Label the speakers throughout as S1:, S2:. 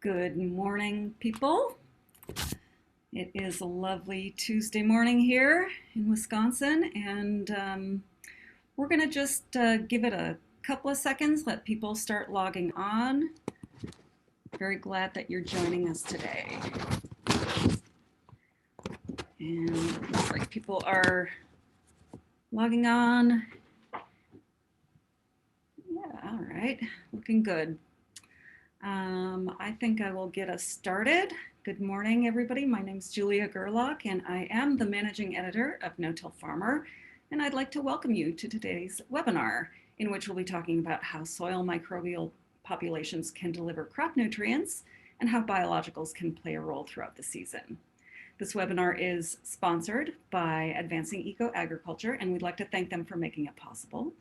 S1: Good morning, people. It is a lovely Tuesday morning here in Wisconsin, and we're going to just give it a couple of seconds, let people start logging on. Very glad that you're joining us today. And it looks like people are logging on. Yeah, all right, looking good. I think I will get us started. Good morning, everybody. My name is Julia Gerlach, and I am the managing editor of No-Till Farmer, and I'd like to welcome you to today's webinar, in which we'll be talking about how soil microbial populations can deliver crop nutrients and how biologicals can play a role throughout the season. This webinar is sponsored by Advancing Eco-Agriculture, and we'd like to thank them for making it possible.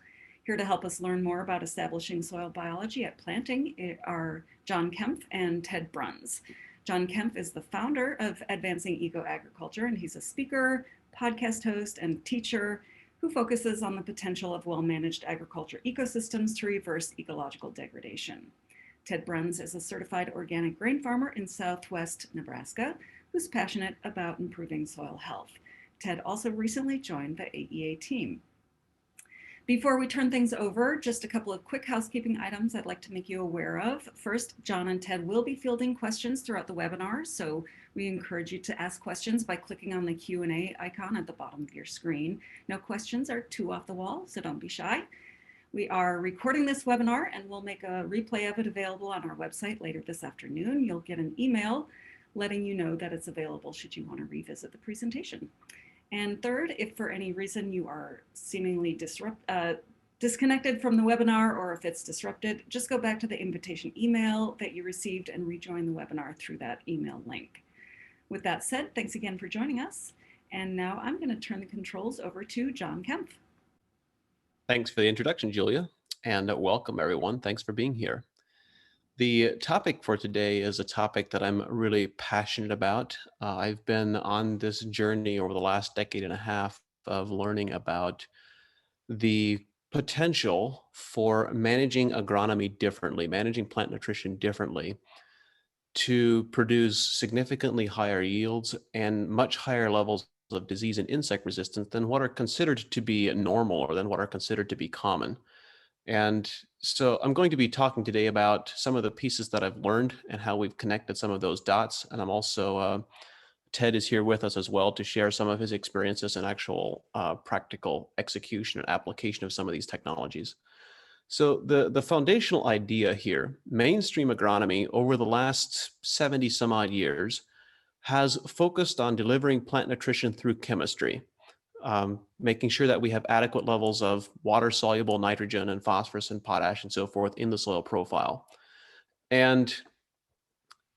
S1: Here to help us learn more about establishing soil biology at planting are John Kempf and Ted Bruns. John Kempf is the founder of Advancing Eco-Agriculture, and he's a speaker, podcast host, and teacher who focuses on the potential of well-managed agriculture ecosystems to reverse ecological degradation. Ted Bruns is a certified organic grain farmer in Southwest Nebraska who's passionate about improving soil health. Ted also recently joined the AEA team. Before we turn things over, just a couple of quick housekeeping items I'd like to make you aware of. First, John and Ted will be fielding questions throughout the webinar, so we encourage you to ask questions by clicking on the Q&A icon at the bottom of your screen. No questions are too off the wall, so don't be shy. We are recording this webinar and we'll make a replay of it available on our website later this afternoon. You'll get an email letting you know that it's available should you want to revisit the presentation. And third, if for any reason you are seemingly disconnected from the webinar, or if it's disrupted, just go back to the invitation email that you received and rejoin the webinar through that email link. With that said, thanks again for joining us. And now I'm going to turn the controls over to John Kempf.
S2: Thanks for the introduction, Julia, and welcome everyone. Thanks for being here. The topic for today is a topic that I'm really passionate about. I've been on this journey over the last decade and a half of learning about the potential for managing agronomy differently, managing plant nutrition differently, to produce significantly higher yields and much higher levels of disease and insect resistance than what are considered to be normal or than what are considered to be common. And so I'm going to be talking today about some of the pieces that I've learned and how we've connected some of those dots. And I'm also, Ted is here with us as well to share some of his experiences and actual practical execution and application of some of these technologies. So the foundational idea here, mainstream agronomy over the last 70 some odd years has focused on delivering plant nutrition through chemistry. Making sure that we have adequate levels of water-soluble nitrogen and phosphorus and potash and so forth in the soil profile. And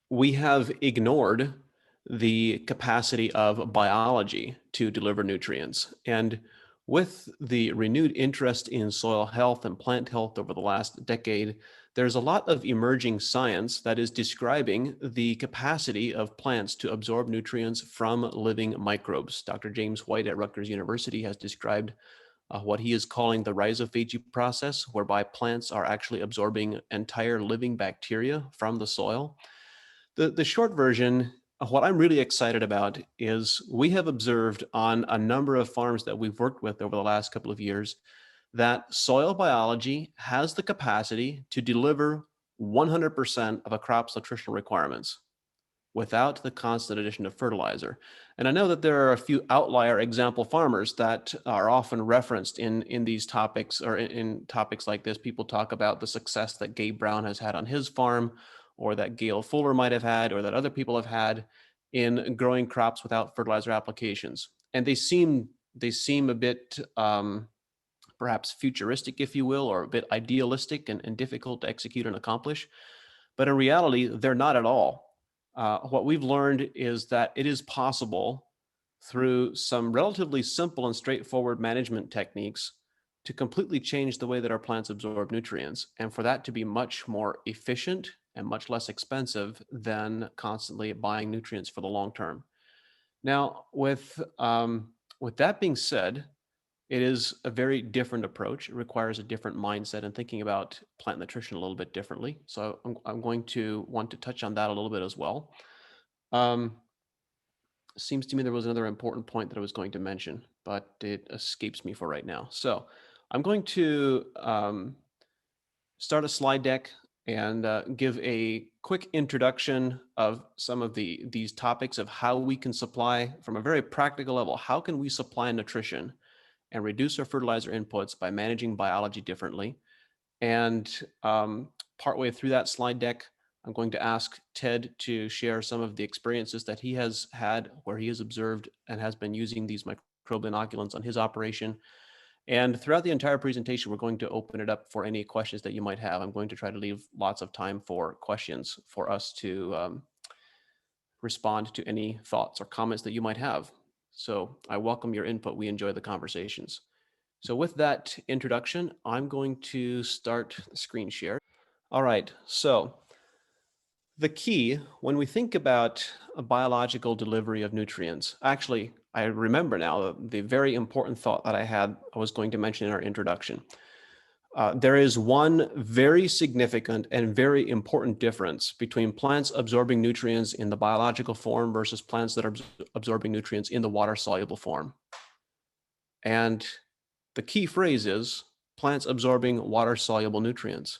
S2: we have ignored the capacity of biology to deliver nutrients. And with the renewed interest in soil health and plant health over the last decade, there's a lot of emerging science that is describing the capacity of plants to absorb nutrients from living microbes. Dr. James White at Rutgers University has described what he is calling the rhizophagy process, whereby plants are actually absorbing entire living bacteria from the soil. The short version, what I'm really excited about is we have observed on a number of farms that we've worked with over the last couple of years that soil biology has the capacity to deliver 100% of a crop's nutritional requirements without the constant addition of fertilizer. And I know that there are a few outlier example farmers that are often referenced in these topics, or in topics like this. People talk about the success that Gabe Brown has had on his farm, or that Gail Fuller might have had, or that other people have had in growing crops without fertilizer applications. And they seem a bit perhaps futuristic, if you will, or a bit idealistic and difficult to execute and accomplish. But in reality, they're not at all. What we've learned is that it is possible through some relatively simple and straightforward management techniques to completely change the way that our plants absorb nutrients, and for that to be much more efficient and much less expensive than constantly buying nutrients for the long term. Now, with that being said, It is a very different approach. It requires a different mindset and thinking about plant nutrition a little bit differently. So I'm going to want to touch on that a little bit as well. Um, Seems to me there was another important point that I was going to mention, but it escapes me for right now. So I'm going to start a slide deck and give a quick introduction of some of these topics of how we can supply from a very practical level. How can we supply nutrition and reduce our fertilizer inputs by managing biology differently? And partway through that slide deck, I'm going to ask Ted to share some of the experiences that he has had where he has observed and has been using these microbial inoculants on his operation. And throughout the entire presentation, we're going to open it up for any questions that you might have. I'm going to try to leave lots of time for questions for us to respond to any thoughts or comments that you might have. So I welcome your input. We enjoy the conversations. So with that introduction, I'm going to start the screen share. All right, so the key when we think about a biological delivery of nutrients, actually, I remember now the very important thought that I was going to mention in our introduction. There is one very significant and very important difference between plants absorbing nutrients in the biological form versus plants that are absorbing nutrients in the water-soluble form. And the key phrase is plants absorbing water-soluble nutrients.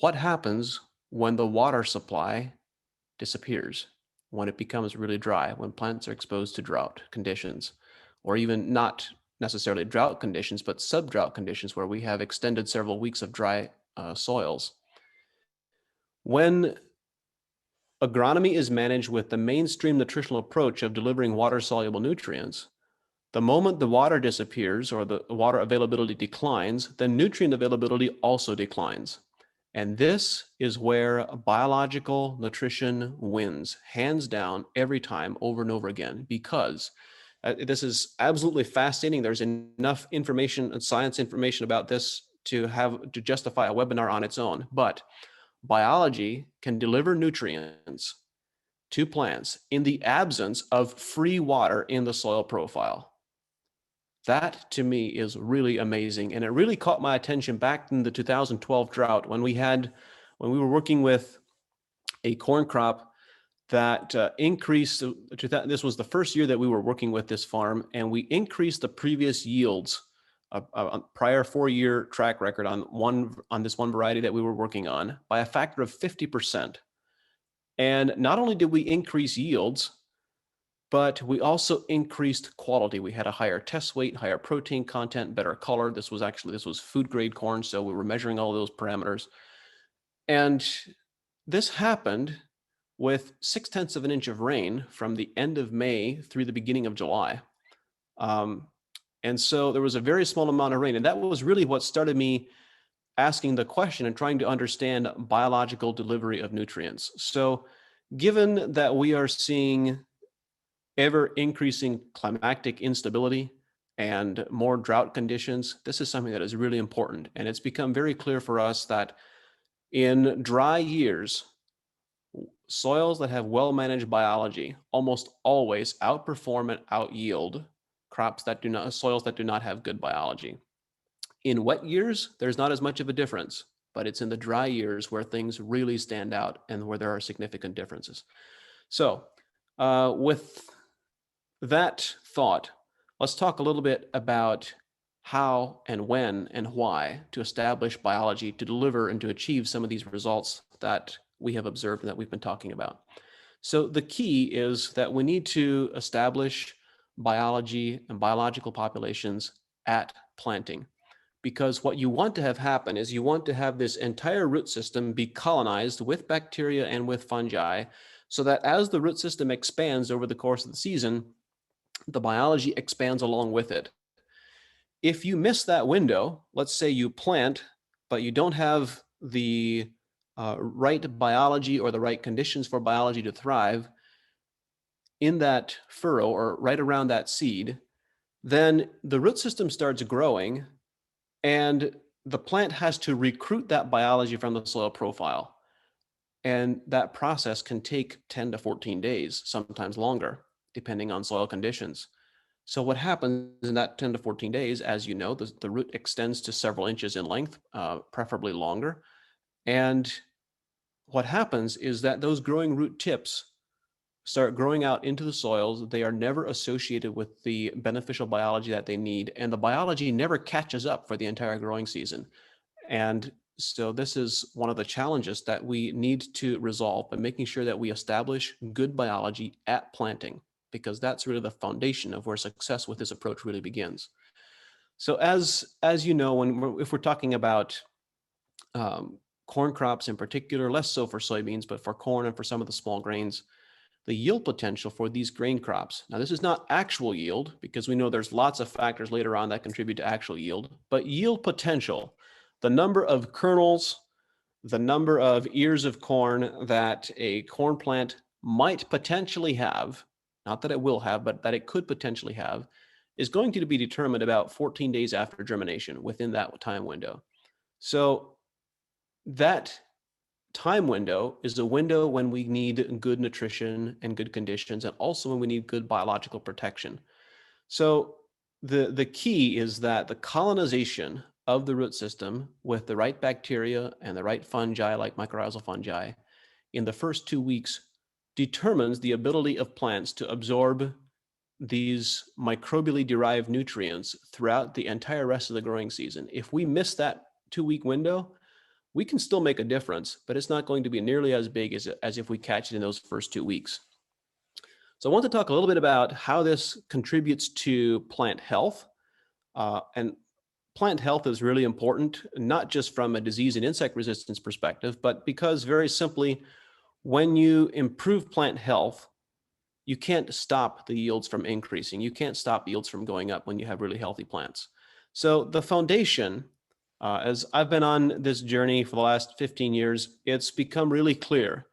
S2: What happens when the water supply disappears, when it becomes really dry, when plants are exposed to drought conditions, or even not necessarily drought conditions, but sub-drought conditions where we have extended several weeks of dry soils? When agronomy is managed with the mainstream nutritional approach of delivering water-soluble nutrients, the moment the water disappears or the water availability declines, then nutrient availability also declines. And this is where biological nutrition wins, hands down, every time, over and over again, because this is absolutely fascinating. There's enough information and science information about this to justify a webinar on its own. But biology can deliver nutrients to plants in the absence of free water in the soil profile. That to me is really amazing. And it really caught my attention back in the 2012 drought when we were working with a corn crop that increased. This was the first year that we were working with this farm, and we increased the previous yields, a prior 4-year track record on this one variety that we were working on by a factor of 50%. And not only did we increase yields, but we also increased quality. We had a higher test weight, higher protein content, better color. This was food grade corn, so we were measuring all those parameters. And this happened with 0.6 of an inch of rain from the end of May through the beginning of July. And so there was a very small amount of rain. And that was really what started me asking the question and trying to understand biological delivery of nutrients. So given that we are seeing ever increasing climatic instability and more drought conditions, this is something that is really important. And it's become very clear for us that in dry years, soils that have well-managed biology almost always outperform and out-yield soils that do not have good biology. In wet years, there's not as much of a difference, but it's in the dry years where things really stand out and where there are significant differences. So with that thought, let's talk a little bit about how and when and why to establish biology to deliver and to achieve some of these results that we have observed and that we've been talking about. So the key is that we need to establish biology and biological populations at planting, because what you want to have happen is you want to have this entire root system be colonized with bacteria and with fungi, so that as the root system expands over the course of the season, the biology expands along with it. If you miss that window, let's say you plant, but you don't have the right biology or the right conditions for biology to thrive in that furrow or right around that seed, then the root system starts growing and the plant has to recruit that biology from the soil profile. And that process can take 10 to 14 days, sometimes longer, depending on soil conditions. So what happens in that 10 to 14 days, as you know, the root extends to several inches in length, preferably longer. And what happens is that those growing root tips start growing out into the soils. They are never associated with the beneficial biology that they need, and the biology never catches up for the entire growing season. And so this is one of the challenges that we need to resolve by making sure that we establish good biology at planting, because that's really the foundation of where success with this approach really begins. So as you know, if we're talking about um, corn crops in particular, less so for soybeans, but for corn and for some of the small grains, the yield potential for these grain crops. Now, this is not actual yield because we know there's lots of factors later on that contribute to actual yield, but yield potential, the number of kernels, the number of ears of corn that a corn plant might potentially have, not that it will have, but that it could potentially have, is going to be determined about 14 days after germination within that time window. So that time window is a window when we need good nutrition and good conditions, and also when we need good biological protection. So the key is that the colonization of the root system with the right bacteria and the right fungi like mycorrhizal fungi in the first 2 weeks determines the ability of plants to absorb these microbially derived nutrients throughout the entire rest of the growing season. If we miss that 2 week window, we can still make a difference, but it's not going to be nearly as big as if we catch it in those first 2 weeks. So I want to talk a little bit about how this contributes to plant health. And plant health is really important, not just from a disease and insect resistance perspective, but because very simply, when you improve plant health, you can't stop the yields from increasing. You can't stop yields from going up when you have really healthy plants. So the foundation, as I've been on this journey for the last 15 years, it's become really clear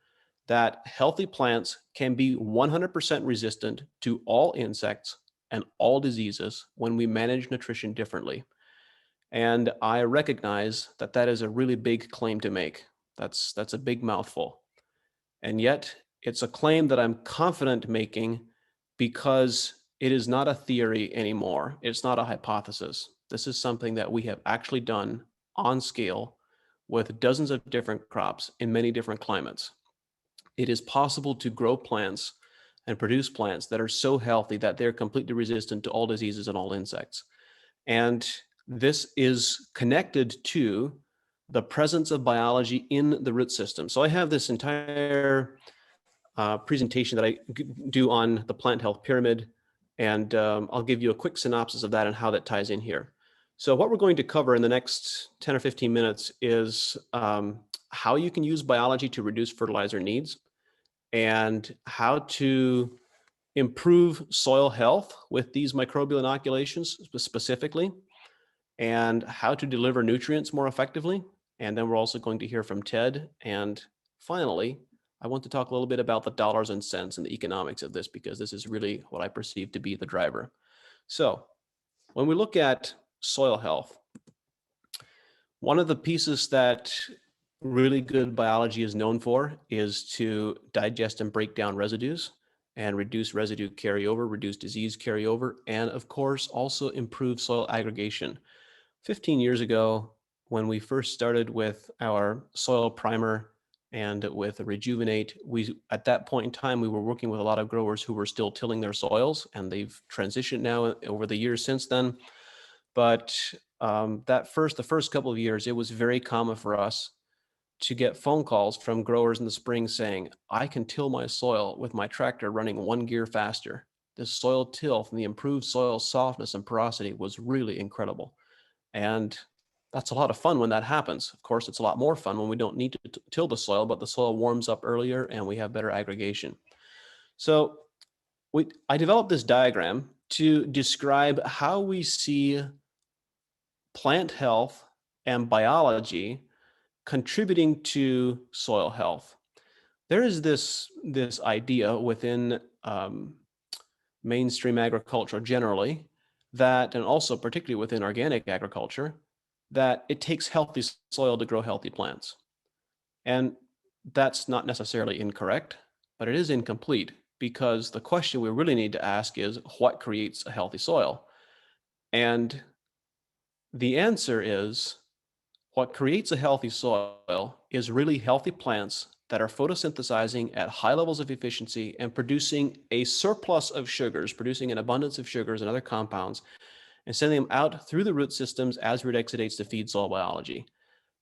S2: that healthy plants can be 100% resistant to all insects and all diseases when we manage nutrition differently. And I recognize that that is a really big claim to make. That's a big mouthful. And yet, it's a claim that I'm confident making because it is not a theory anymore. It's not a hypothesis. This is something that we have actually done on scale with dozens of different crops in many different climates. It is possible to grow plants and produce plants that are so healthy that they're completely resistant to all diseases and all insects. And this is connected to the presence of biology in the root system. So I have this entire presentation that I do on the plant health pyramid, and I'll give you a quick synopsis of that and how that ties in here. So what we're going to cover in the next 10 or 15 minutes is how you can use biology to reduce fertilizer needs, and how to improve soil health with these microbial inoculations specifically, and how to deliver nutrients more effectively. And then we're also going to hear from Ted. And finally, I want to talk a little bit about the dollars and cents and the economics of this, because this is really what I perceive to be the driver. So when we look at soil health, one of the pieces that really good biology is known for is to digest and break down residues and reduce residue carryover, reduce disease carryover, and of course, also improve soil aggregation. 15 years ago, when we first started with our soil primer and with Rejuvenate, at that point in time, we were working with a lot of growers who were still tilling their soils, and they've transitioned now over the years since then. But the first couple of years, it was very common for us to get phone calls from growers in the spring saying, I can till my soil with my tractor running 1 gear faster. This soil tilth and the improved soil softness and porosity was really incredible. And that's a lot of fun when that happens. Of course, it's a lot more fun when we don't need to till the soil, but the soil warms up earlier and we have better aggregation. So I developed this diagram to describe how we see plant health and biology contributing to soil health. There is this idea within mainstream agriculture generally, that, and also particularly within organic agriculture, that it takes healthy soil to grow healthy plants. And that's not necessarily incorrect, but it is incomplete, because the question we really need to ask is, what creates a healthy soil? And the answer is, what creates a healthy soil is really healthy plants that are photosynthesizing at high levels of efficiency and producing a surplus of sugars, producing an abundance of sugars and other compounds, and sending them out through the root systems as root exudates to feed soil biology.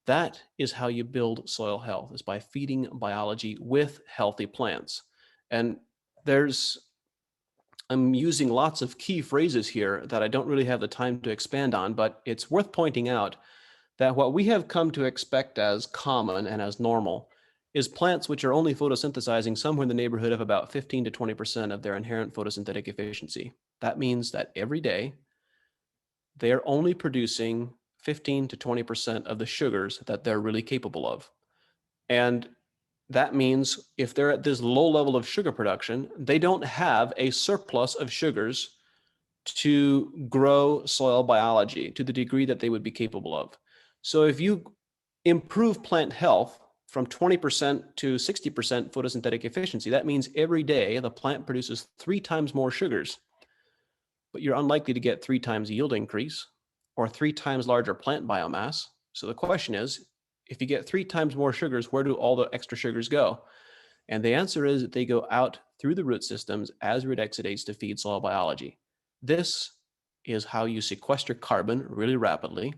S2: That is how you build soil health, is by feeding biology with healthy plants. And I'm using lots of key phrases here that I don't really have the time to expand on, but it's worth pointing out that what we have come to expect as common and as normal is plants which are only photosynthesizing somewhere in the neighborhood of about 15 to 20% of their inherent photosynthetic efficiency. That means that every day they are only producing 15 to 20% of the sugars that they're really capable of. And that means if they're at this low level of sugar production, they don't have a surplus of sugars to grow soil biology to the degree that they would be capable of. So if you improve plant health from 20% to 60% photosynthetic efficiency, that means every day the plant produces 3 times more sugars, but you're unlikely to get 3 times yield increase or 3 times larger plant biomass. So the question is, if you get 3 times more sugars, where do all the extra sugars go? And the answer is that they go out through the root systems as root exudates to feed soil biology. This is how you sequester carbon really rapidly.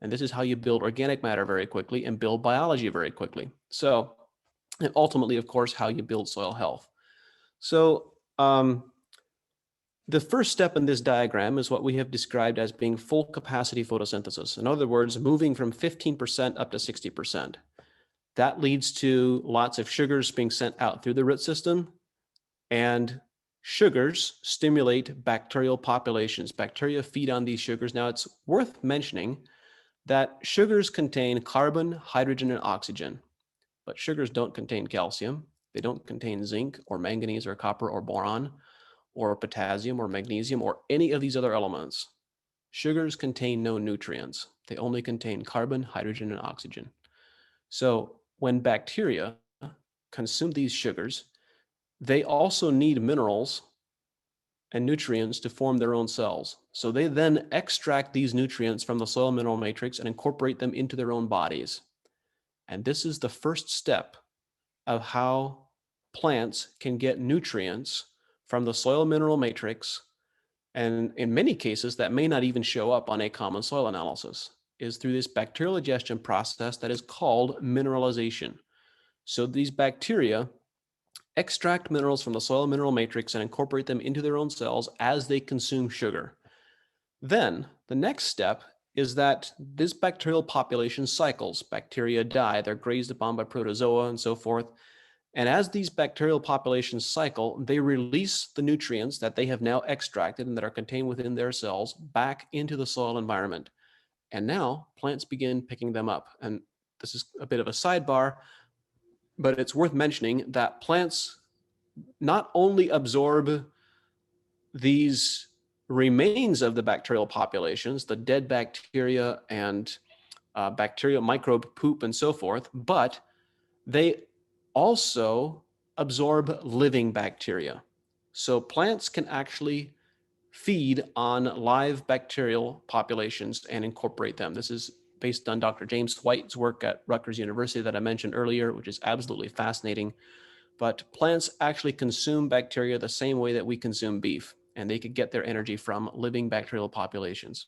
S2: And this is how you build organic matter very quickly and build biology very quickly. So, and ultimately, of course, how you build soil health. So, the first step in this diagram is what we have described as being full capacity photosynthesis. In other words, moving from 15% up to 60%. That leads to lots of sugars being sent out through the root system, and sugars stimulate bacterial populations. Bacteria feed on these sugars. Now, it's worth mentioning that sugars contain carbon, hydrogen, and oxygen, but sugars don't contain calcium. They don't contain zinc or manganese or copper or boron or potassium or magnesium or any of these other elements. Sugars contain no nutrients. They only contain carbon, hydrogen, and oxygen. So when bacteria consume these sugars, they also need minerals and nutrients to form their own cells. So they then extract these nutrients from the soil mineral matrix and incorporate them into their own bodies. And this is the first step of how plants can get nutrients from the soil mineral matrix. And in many cases, that may not even show up on a common soil analysis, is through this bacterial digestion process that is called mineralization. So these bacteria extract minerals from the soil mineral matrix and incorporate them into their own cells as they consume sugar. Then the next step is that this bacterial population cycles. Bacteria die, they're grazed upon by protozoa and so forth. And as these bacterial populations cycle, they release the nutrients that they have now extracted and that are contained within their cells back into the soil environment. And now plants begin picking them up. And this is a bit of a sidebar, but it's worth mentioning that plants not only absorb these remains of the bacterial populations, the dead bacteria and bacterial microbe poop and so forth, but they also absorb living bacteria. So plants can actually feed on live bacterial populations and incorporate them. This is based on Dr. James White's work at Rutgers University that I mentioned earlier, which is absolutely fascinating. But plants actually consume bacteria the same way that we consume beef, and they could get their energy from living bacterial populations.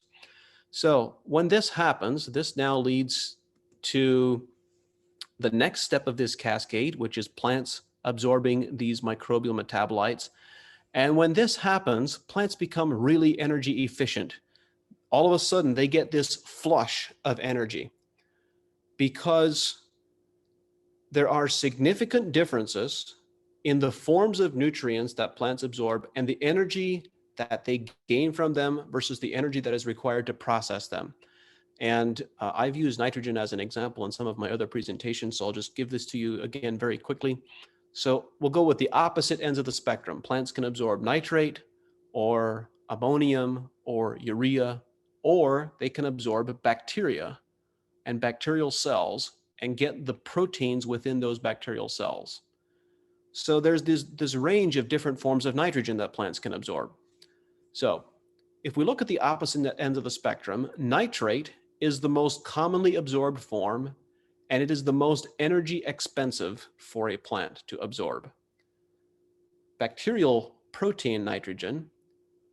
S2: So when this happens, this now leads to the next step of this cascade, which is plants absorbing these microbial metabolites. And when this happens, plants become really energy efficient. All of a sudden, they get this flush of energy because there are significant differences in the forms of nutrients that plants absorb and the energy that they gain from them versus the energy that is required to process them. And I've used nitrogen as an example in some of my other presentations, so I'll just give this to you again very quickly. So we'll go with the opposite ends of the spectrum. Plants can absorb nitrate or ammonium or urea, or they can absorb bacteria and bacterial cells and get the proteins within those bacterial cells. So there's this range of different forms of nitrogen that plants can absorb. So if we look at the opposite ends of the spectrum, nitrate is the most commonly absorbed form, and it is the most energy expensive for a plant to absorb. Bacterial protein nitrogen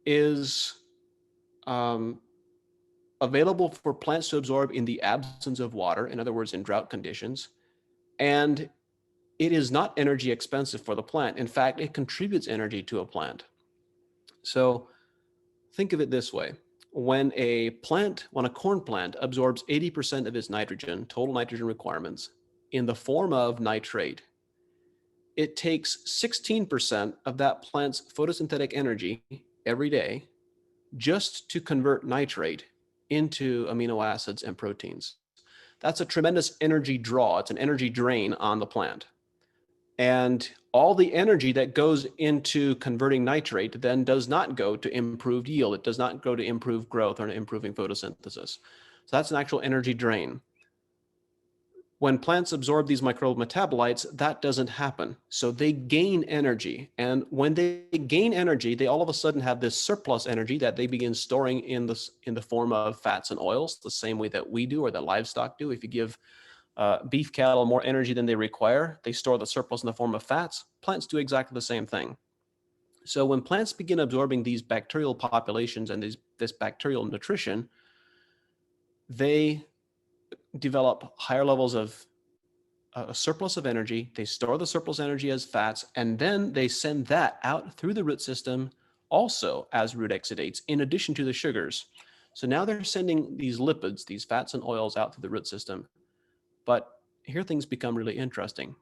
S2: is available for plants to absorb in the absence of water, in other words, in drought conditions, and it is not energy expensive for the plant. In fact, it contributes energy to a plant. So think of it this way. When a corn plant absorbs 80% of its nitrogen, total nitrogen requirements, in the form of nitrate, it takes 16% of that plant's photosynthetic energy every day just to convert nitrate into amino acids and proteins. That's a tremendous energy draw. It's an energy drain on the plant. And all the energy that goes into converting nitrate then does not go to improved yield. It does not go to improved growth or improving photosynthesis. So that's an actual energy drain. When plants absorb these microbial metabolites, that doesn't happen. So they gain energy. And when they gain energy, they all of a sudden have this surplus energy that they begin storing in the form of fats and oils, the same way that we do or that livestock do. If you give beef cattle more energy than they require, they store the surplus in the form of fats. Plants do exactly the same thing. So when plants begin absorbing these bacterial populations and this bacterial nutrition, they develop higher levels of a surplus of energy. They store the surplus energy as fats, and then they send that out through the root system also as root exudates, in addition to the sugars. So now they're sending these lipids, these fats and oils, out through the root system. But here things become really interesting.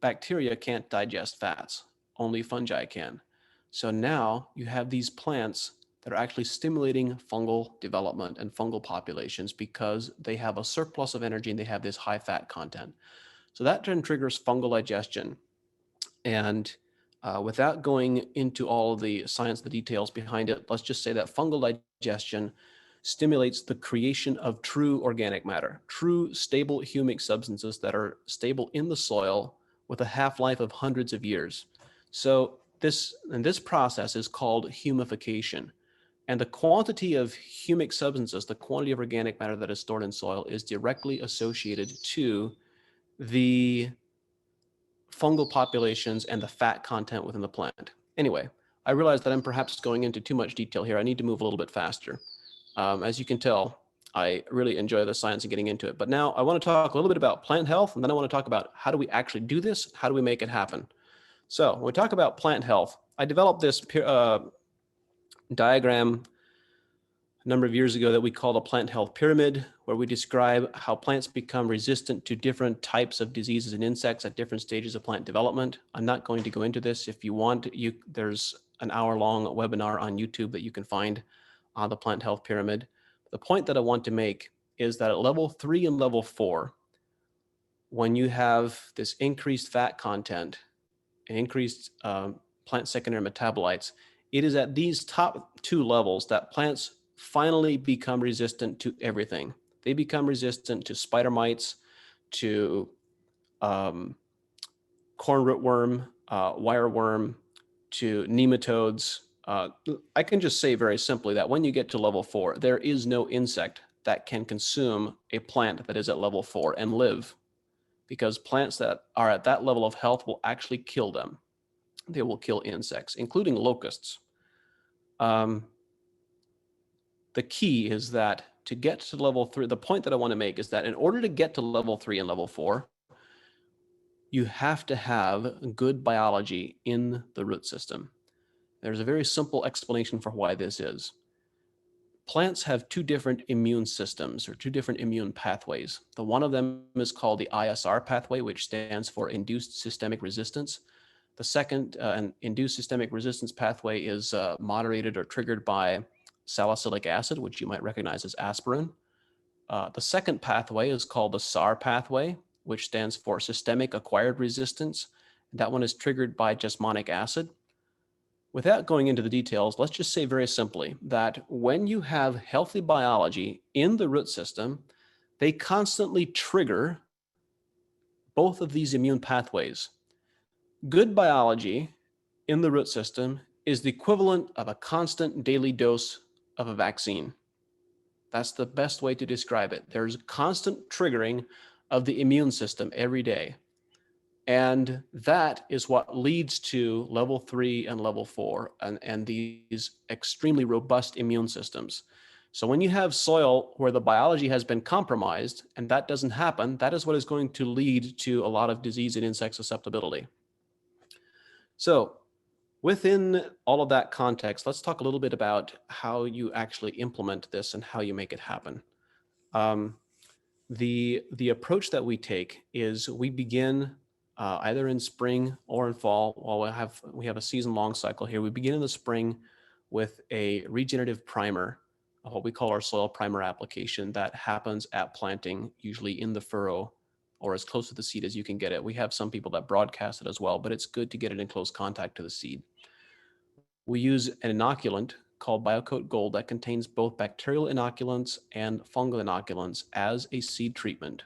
S2: Bacteria can't digest fats, only fungi can. So now you have these plants that are actually stimulating fungal development and fungal populations because they have a surplus of energy and they have this high fat content. So that then triggers fungal digestion. And without going into all of the science, the details behind it, let's just say that fungal digestion stimulates the creation of true organic matter, true stable humic substances that are stable in the soil with a half-life of hundreds of years. So this process is called humification. And the quantity of humic substances, the quantity of organic matter that is stored in soil, is directly associated to the fungal populations and the fat content within the plant. Anyway, I realize that I'm perhaps going into too much detail here. I need to move a little bit faster. As you can tell, I really enjoy the science and getting into it. But now I want to talk a little bit about plant health, and then I want to talk about how do we actually do this? How do we make it happen? So when we talk about plant health, I developed this diagram a number of years ago that we called a plant health pyramid, where we describe how plants become resistant to different types of diseases and insects at different stages of plant development. I'm not going to go into this. If you want, there's an hour-long webinar on YouTube that you can find on the plant health pyramid. The point that I want to make is that at level 3 and level 4, when you have this increased fat content and increased plant secondary metabolites, it is at these top 2 levels that plants finally become resistant to everything. They become resistant to spider mites, to corn rootworm, wireworm, to nematodes. I can just say very simply that when you get to level 4, there is no insect that can consume a plant that is at level 4 and live, because plants that are at that level of health will actually kill them. They will kill insects, including locusts. The key is that to get to level 3, the point that I want to make is that in order to get to level 3 and level 4, you have to have good biology in the root system. There's a very simple explanation for why this is. Plants have 2 different immune systems, or 2 different immune pathways. The one of them is called the ISR pathway, which stands for induced systemic resistance. The second, induced systemic resistance pathway, is moderated or triggered by salicylic acid, which you might recognize as aspirin. The second pathway is called the SAR pathway, which stands for systemic acquired resistance. That one is triggered by jasmonic acid. Without going into the details, let's just say very simply that when you have healthy biology in the root system, they constantly trigger both of these immune pathways. Good biology in the root system is the equivalent of a constant daily dose of a vaccine. That's the best way to describe it. There's constant triggering of the immune system every day. And that is what leads to level 3 and level 4 and these extremely robust immune systems. So when you have soil where the biology has been compromised and that doesn't happen, that is what is going to lead to a lot of disease and insect susceptibility. So within all of that context, let's talk a little bit about how you actually implement this and how you make it happen. Um, the approach that we take is we begin either in spring or in fall. Well, we have a season-long cycle here. We begin in the spring with a regenerative primer, what we call our soil primer application that happens at planting, usually in the furrow or as close to the seed as you can get it. We have some people that broadcast it as well, but it's good to get it in close contact to the seed. We use an inoculant called BioCoat Gold that contains both bacterial inoculants and fungal inoculants as a seed treatment.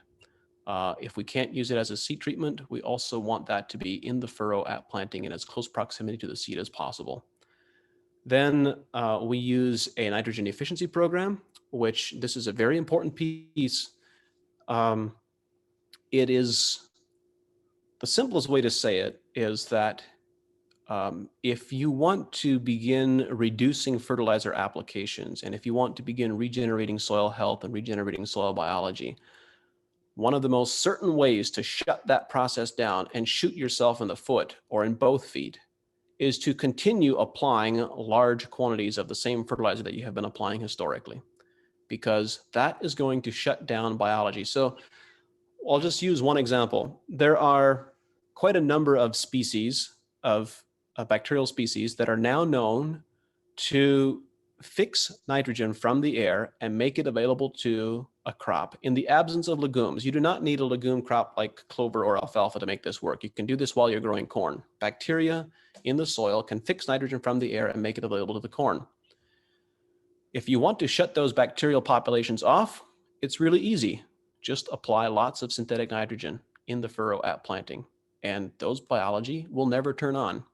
S2: If we can't use it as a seed treatment, we also want that to be in the furrow at planting in as close proximity to the seed as possible. Then we use a nitrogen efficiency program, which this is a very important piece. It is the simplest way to say it is that if you want to begin reducing fertilizer applications, and if you want to begin regenerating soil health and regenerating soil biology, one of the most certain ways to shut that process down and shoot yourself in the foot or in both feet is to continue applying large quantities of the same fertilizer that you have been applying historically, because that is going to shut down biology. So I'll just use one example. There are quite a number of species of bacterial species that are now known to fix nitrogen from the air and make it available to a crop in the absence of legumes. You do not need a legume crop like clover or alfalfa to make this work. You can do this while you're growing corn. Bacteria in the soil can fix nitrogen from the air and make it available to the corn. If you want to shut those bacterial populations off, it's really easy. Just apply lots of synthetic nitrogen in the furrow at planting, and those biology will never turn on.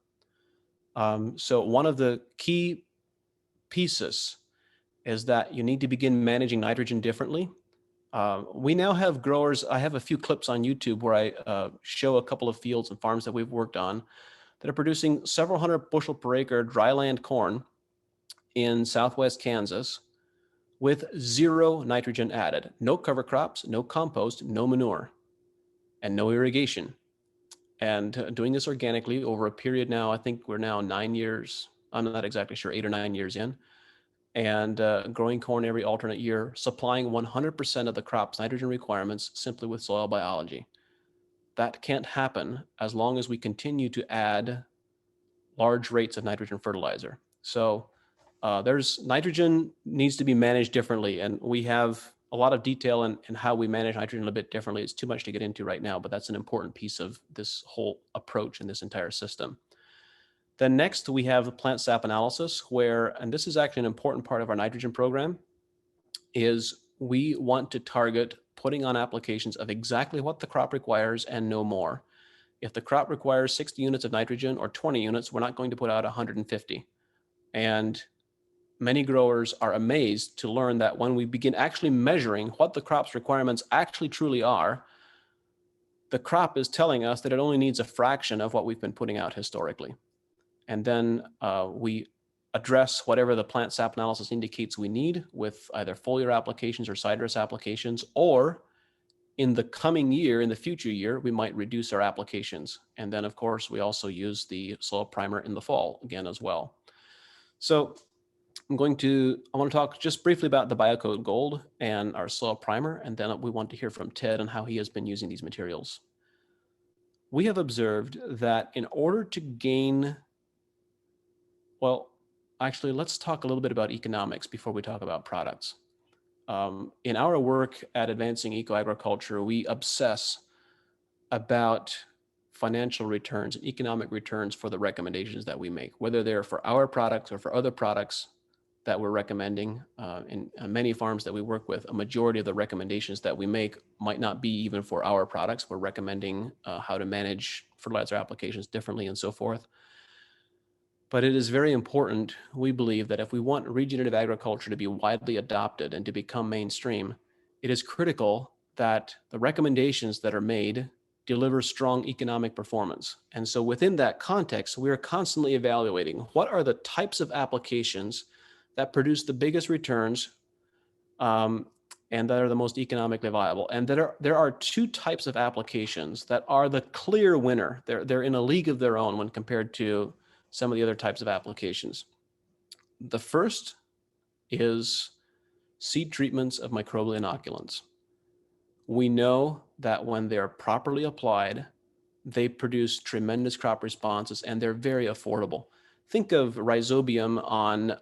S2: So one of the key pieces is that you need to begin managing nitrogen differently. We now have growers. I have a few clips on YouTube where I show a couple of fields and farms that we've worked on that are producing several hundred bushel per acre dryland corn in southwest Kansas with zero nitrogen added, no cover crops, no compost, no manure, and no irrigation. And doing this organically over a period now, I think we're now 9 years, I'm not exactly sure, 8 or 9 years in, and growing corn every alternate year, supplying 100% of the crop's nitrogen requirements simply with soil biology. That can't happen as long as we continue to add large rates of nitrogen fertilizer. So there's nitrogen needs to be managed differently, and we have a lot of detail in how we manage nitrogen a bit differently. It's too much to get into right now, but that's an important piece of this whole approach in this entire system. Then next we have plant sap analysis, where, and this is actually an important part of our nitrogen program, is we want to target putting on applications of exactly what the crop requires and no more. If the crop requires 60 units of nitrogen or 20 units, we're not going to put out 150. And many growers are amazed to learn that when we begin actually measuring what the crop's requirements actually truly are, the crop is telling us that it only needs a fraction of what we've been putting out historically. And then we address whatever the plant sap analysis indicates we need with either foliar applications or side dress applications, or in the coming year, in the future year, we might reduce our applications. And then of course, we also use the soil primer in the fall again as well. So I want to talk just briefly about the BioCoat Gold and our soil primer, and then we want to hear from Ted on how he has been using these materials. We have observed that in order to gain, well, actually, let's talk a little bit about economics before we talk about products. In our work at Advancing Eco-Agriculture, we obsess about financial returns and economic returns for the recommendations that we make, whether they're for our products or for other products. that we're recommending. In many farms that we work with, a majority of the recommendations that we make might not be even for our products. We're recommending how to manage fertilizer applications differently and so forth. But it is very important, we believe, that if we want regenerative agriculture to be widely adopted and to become mainstream, it is critical that the recommendations that are made deliver strong economic performance. And so within that context, we are constantly evaluating what are the types of applications that produce the biggest returns, and that are the most economically viable. And there are two types of applications that are the clear winner. They're in a league of their own when compared to some of the other types of applications. The first is seed treatments of microbial inoculants. We know that when they're properly applied, they produce tremendous crop responses, and they're very affordable. Think of rhizobium on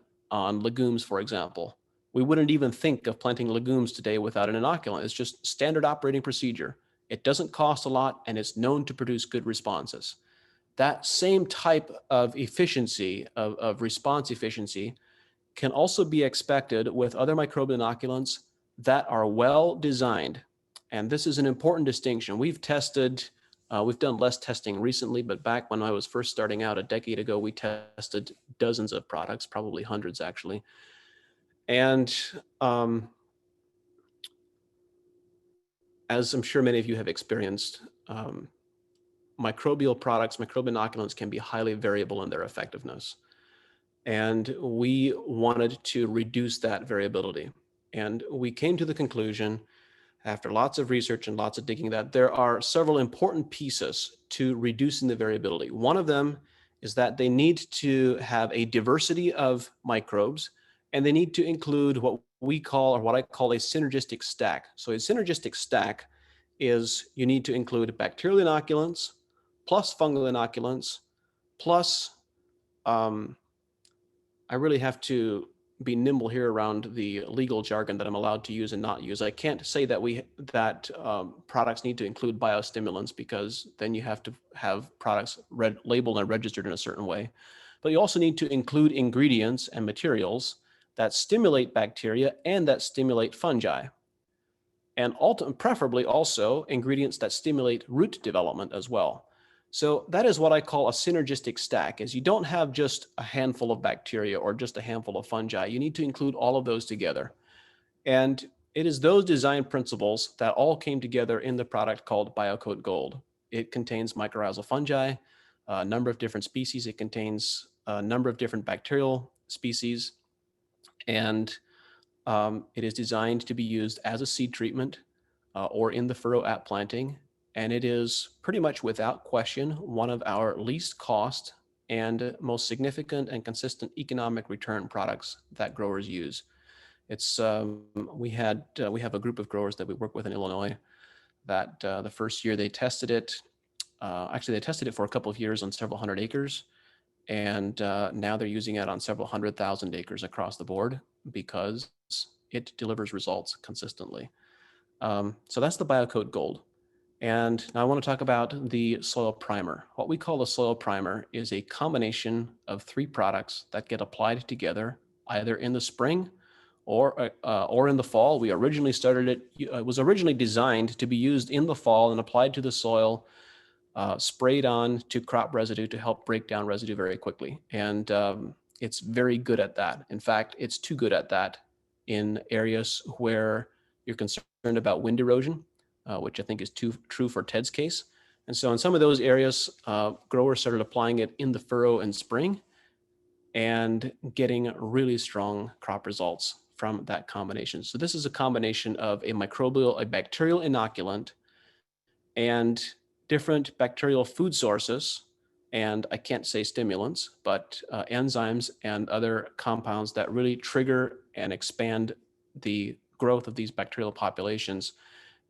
S2: legumes, for example. We wouldn't even think of planting legumes today without an inoculant. It's just standard operating procedure. It doesn't cost a lot, and it's known to produce good responses. That same type of efficiency, of response efficiency, can also be expected with other microbial inoculants that are well designed. And this is an important distinction. We've done less testing recently, but back when I was first starting out a decade ago, we tested dozens of products, probably hundreds actually. And as I'm sure many of you have experienced, microbial products, microbial inoculants can be highly variable in their effectiveness. And we wanted to reduce that variability. And we came to the conclusion, after lots of research and lots of digging, that there are several important pieces to reducing the variability. One of them is that they need to have a diversity of microbes, and they need to include what we call, or what I call, a synergistic stack. So a synergistic stack is you need to include bacterial inoculants, plus fungal inoculants, plus I really have to be nimble here around the legal jargon that I'm allowed to use and not use. I can't say that products need to include biostimulants, because then you have to have products labeled and registered in a certain way. But you also need to include ingredients and materials that stimulate bacteria and that stimulate fungi, and preferably also ingredients that stimulate root development as well. So that is what I call a synergistic stack, is you don't have just a handful of bacteria or just a handful of fungi. You need to include all of those together. And it is those design principles that all came together in the product called BioCoat Gold. It contains mycorrhizal fungi, a number of different species. It contains a number of different bacterial species. And it is designed to be used as a seed treatment or in the furrow at planting. And it is pretty much without question one of our least cost and most significant and consistent economic return products that growers use. It's we have a group of growers that we work with in Illinois that the first year they tested it. Actually, they tested it for a couple of years on several hundred acres, and now they're using it on several 100,000 acres across the board because it delivers results consistently. So that's the BioCoat Gold. And now I want to talk about the soil primer. What we call a soil primer is a combination of three products that get applied together either in the spring or in the fall. We originally started it. It was originally designed to be used in the fall and applied to the soil, sprayed on to crop residue to help break down residue very quickly. And it's very good at that. In fact, it's too good at that in areas where you're concerned about wind erosion, which I think is true for Ted's case. And so in some of those areas, growers started applying it in the furrow in spring and getting really strong crop results from that combination. So this is a combination of a bacterial inoculant and different bacterial food sources, and I can't say stimulants, but enzymes and other compounds that really trigger and expand the growth of these bacterial populations.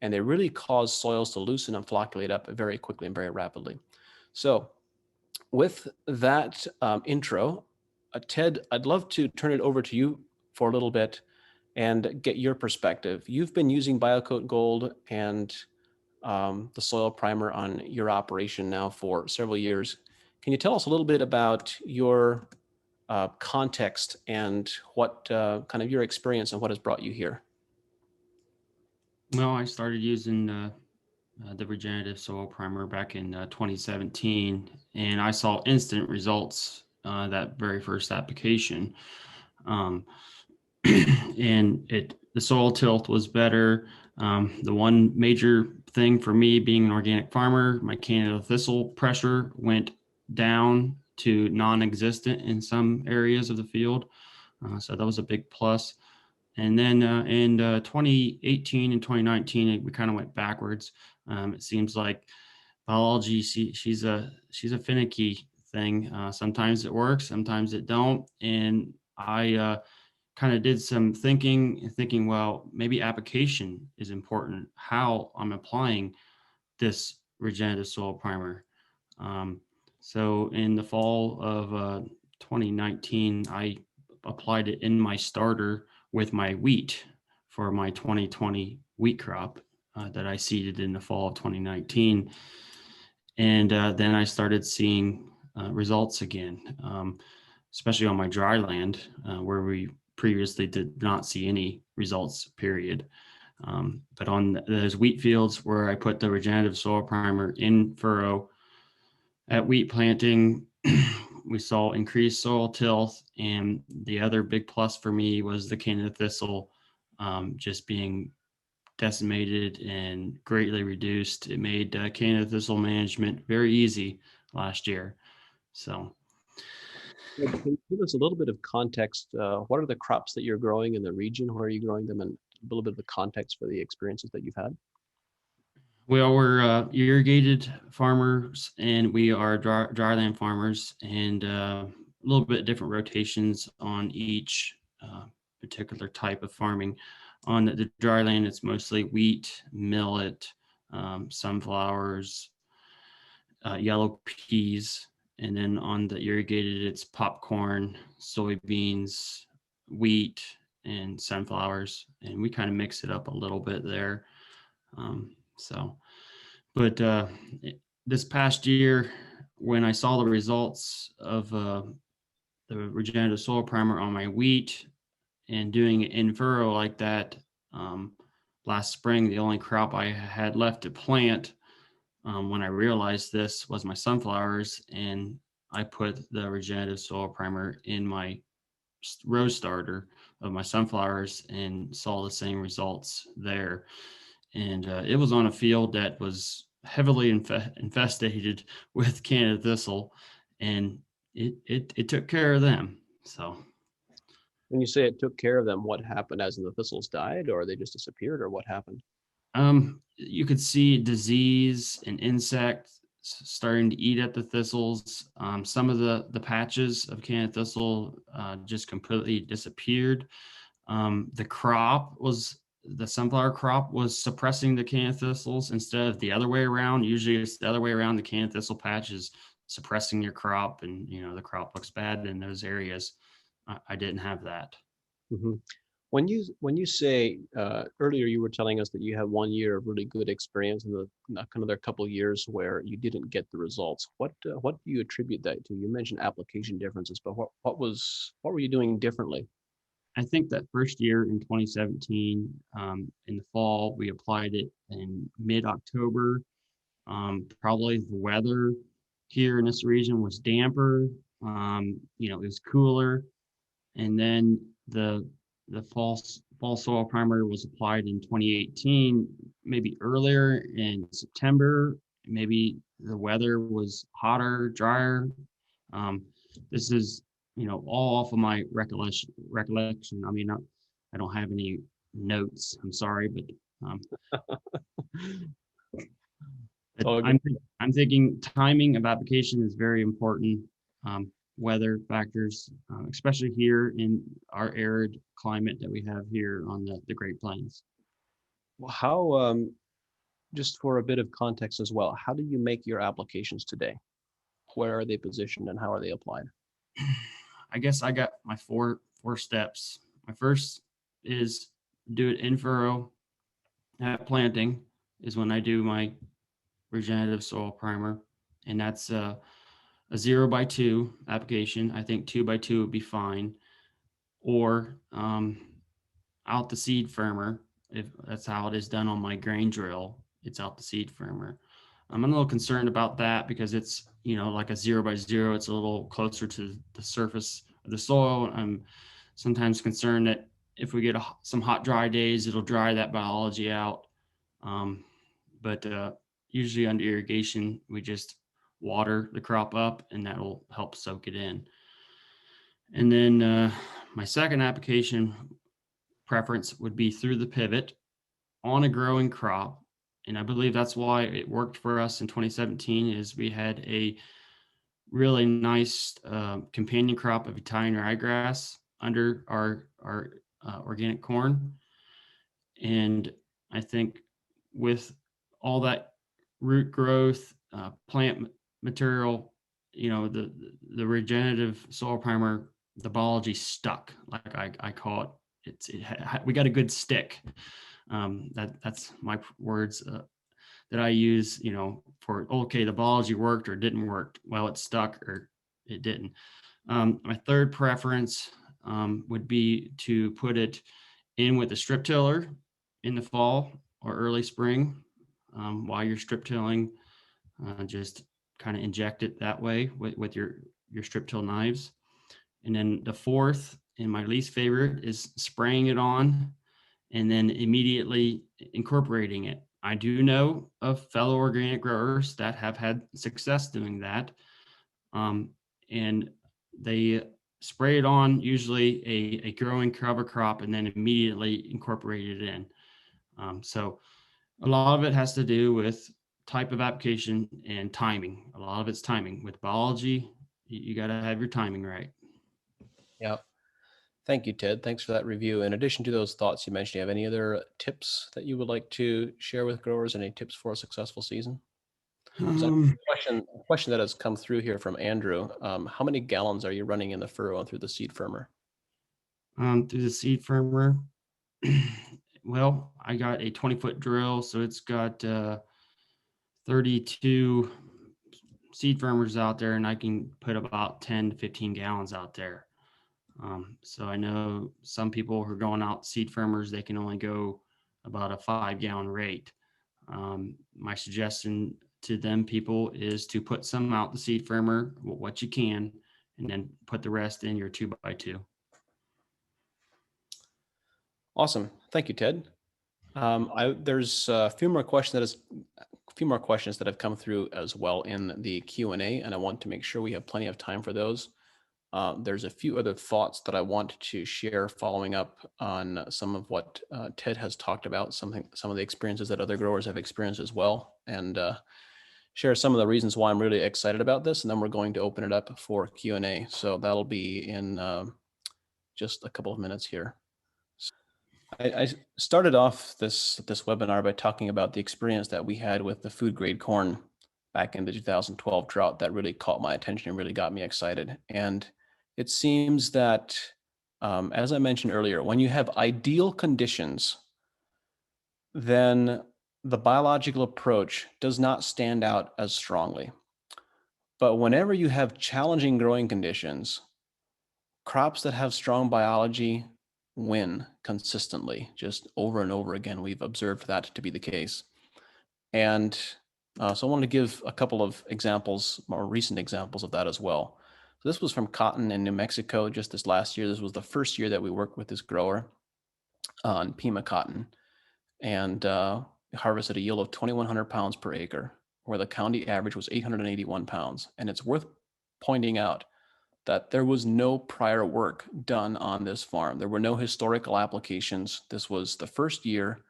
S2: And they really cause soils to loosen and flocculate up very quickly and very rapidly. So with that intro, Ted, I'd love to turn it over to you for a little bit and get your perspective. You've been using BioCoat Gold and the soil primer on your operation now for several years. Can you tell us a little bit about your context and what kind of your experience and what has brought you here.
S3: Well, I started using the Regenerative Soil Primer back in 2017, and I saw instant results that very first application. Um, and the soil tilth was better. The one major thing for me being an organic farmer, my Canada thistle pressure went down to non-existent in some areas of the field. So that was a big plus. And then in 2018 and 2019, we kind of went backwards. It seems like biology, she's a finicky thing. Sometimes it works, sometimes it don't. And I kind of did some thinking, well, maybe application is important, how I'm applying this regenerative soil primer. Um, so in the fall of 2019, I applied it in my starter with my wheat for my 2020 wheat crop that I seeded in the fall of 2019. And then I started seeing results again, especially on my dry land where we previously did not see any results, period. But on those wheat fields where I put the regenerative soil primer in furrow at wheat planting, we saw increased soil tilth. And the other big plus for me was the Canada thistle just being decimated and greatly reduced. It made Canada thistle management very easy last year. So,
S2: Can you give us a little bit of context? What are the crops that you're growing in the region? Where are you growing them? And a little bit of the context for the experiences that you've had.
S3: well, we're irrigated farmers and we are dryland farmers, and a little bit different rotations on each particular type of farming. On the dryland, it's mostly wheat, millet, sunflowers, yellow peas, and then on the irrigated, it's popcorn, soybeans, wheat, and sunflowers, and we kind of mix it up a little bit there. So, but this past year, when I saw the results of the regenerative soil primer on my wheat and doing it in furrow like that last spring, the only crop I had left to plant when I realized this was my sunflowers, and I put the regenerative soil primer in my row starter of my sunflowers and saw the same results there. And it was on a field that was heavily infested with Canada thistle, and it took care of them. So.
S2: When you say it took care of them, what happened? As in the thistles died, or they just disappeared, or what happened?
S3: You could see disease and insects starting to eat at the thistles. Some of the patches of Canada thistle just completely disappeared. The sunflower crop was suppressing the Canada thistles instead of the other way around. Usually it's the other way around. The Canada thistle patch is suppressing your crop, and the crop looks bad in those areas. I didn't have that.
S2: Mm-hmm. When you say earlier, you were telling us that you had 1 year of really good experience and another couple of years where you didn't get the results. What do you attribute that to? You mentioned application differences, but what were you doing differently?
S3: I think that first year in 2017, in the fall, we applied it in mid-October. Probably the weather here in this region was damper. It was cooler, and then the fall soil primer was applied in 2018, maybe earlier in September. Maybe the weather was hotter, drier. This is all off of my recollection. I mean, I don't have any notes. I'm sorry, but um, I'm thinking timing of application is very important. Weather factors, especially here in our arid climate that we have here on the Great Plains.
S2: Well, how just for a bit of context as well, how do you make your applications today? Where are they positioned and how are they applied?
S3: I guess I got my four steps. My first is do it in furrow at planting is when I do my regenerative soil primer, and that's a 0x2 application. I think 2x2 would be fine, or out the seed firmer. If that's how it is done on my grain drill, it's out the seed firmer. I'm a little concerned about that because it's, like a 0x0. It's a little closer to the surface of the soil. I'm sometimes concerned that if we get some hot, dry days, it'll dry that biology out. But usually under irrigation, we just water the crop up and that'll help soak it in. And then my second application preference would be through the pivot on a growing crop. And I believe that's why it worked for us in 2017 is we had a really nice companion crop of Italian ryegrass under our organic corn. And I think with all that root growth, plant material, the regenerative soil primer, the biology stuck, like I call it. We got a good stick. That's my words that I use, for, okay, the biology worked or didn't work. Well, it stuck or it didn't. My third preference would be to put it in with a strip tiller in the fall or early spring. While you're strip tilling, just kind of inject it that way with your strip till knives. And then the fourth and my least favorite is spraying it on and then immediately incorporating it. I do know of fellow organic growers that have had success doing that. And they spray it on usually a growing cover crop and then immediately incorporate it in. So a lot of it has to do with type of application and timing. A lot of it's timing. With biology, you got to have your timing right.
S2: Yeah. Thank you, Ted. Thanks for that review. In addition to those thoughts you mentioned, do you have any other tips that you would like to share with growers? Any tips for a successful season? A question that has come through here from Andrew. How many gallons are you running in the furrow and through the seed firmer?
S3: Through the seed firmer, well, I got a 20-foot drill, so it's got 32 seed firmers out there, and I can put about 10 to 15 gallons out there. So I know some people who are going out seed firmers, they can only go about a 5-gallon rate. My suggestion to them people is to put some out the seed firmer, what you can, and then put the rest in your 2x2.
S2: Awesome. Thank you, Ted. There's a few more questions that have come through as well in the Q&A, and I want to make sure we have plenty of time for those. There's a few other thoughts that I want to share following up on some of what Ted has talked about, some of the experiences that other growers have experienced as well, and share some of the reasons why I'm really excited about this. And then we're going to open it up for Q&A. So that'll be in just a couple of minutes here. I started off this webinar by talking about the experience that we had with the food grade corn back in the 2012 drought that really caught my attention and really got me excited. And it seems that, as I mentioned earlier, when you have ideal conditions, then the biological approach does not stand out as strongly. But whenever you have challenging growing conditions, crops that have strong biology win consistently, just over and over again. We've observed that to be the case. And so I want to give a couple of examples, more recent examples of that as well. So this was from cotton in New Mexico just this last year. This was the first year that we worked with this grower on Pima cotton, and harvested a yield of 2,100 pounds per acre, where the county average was 881 pounds. And it's worth pointing out that there was no prior work done on this farm. There were no historical applications. This was the first year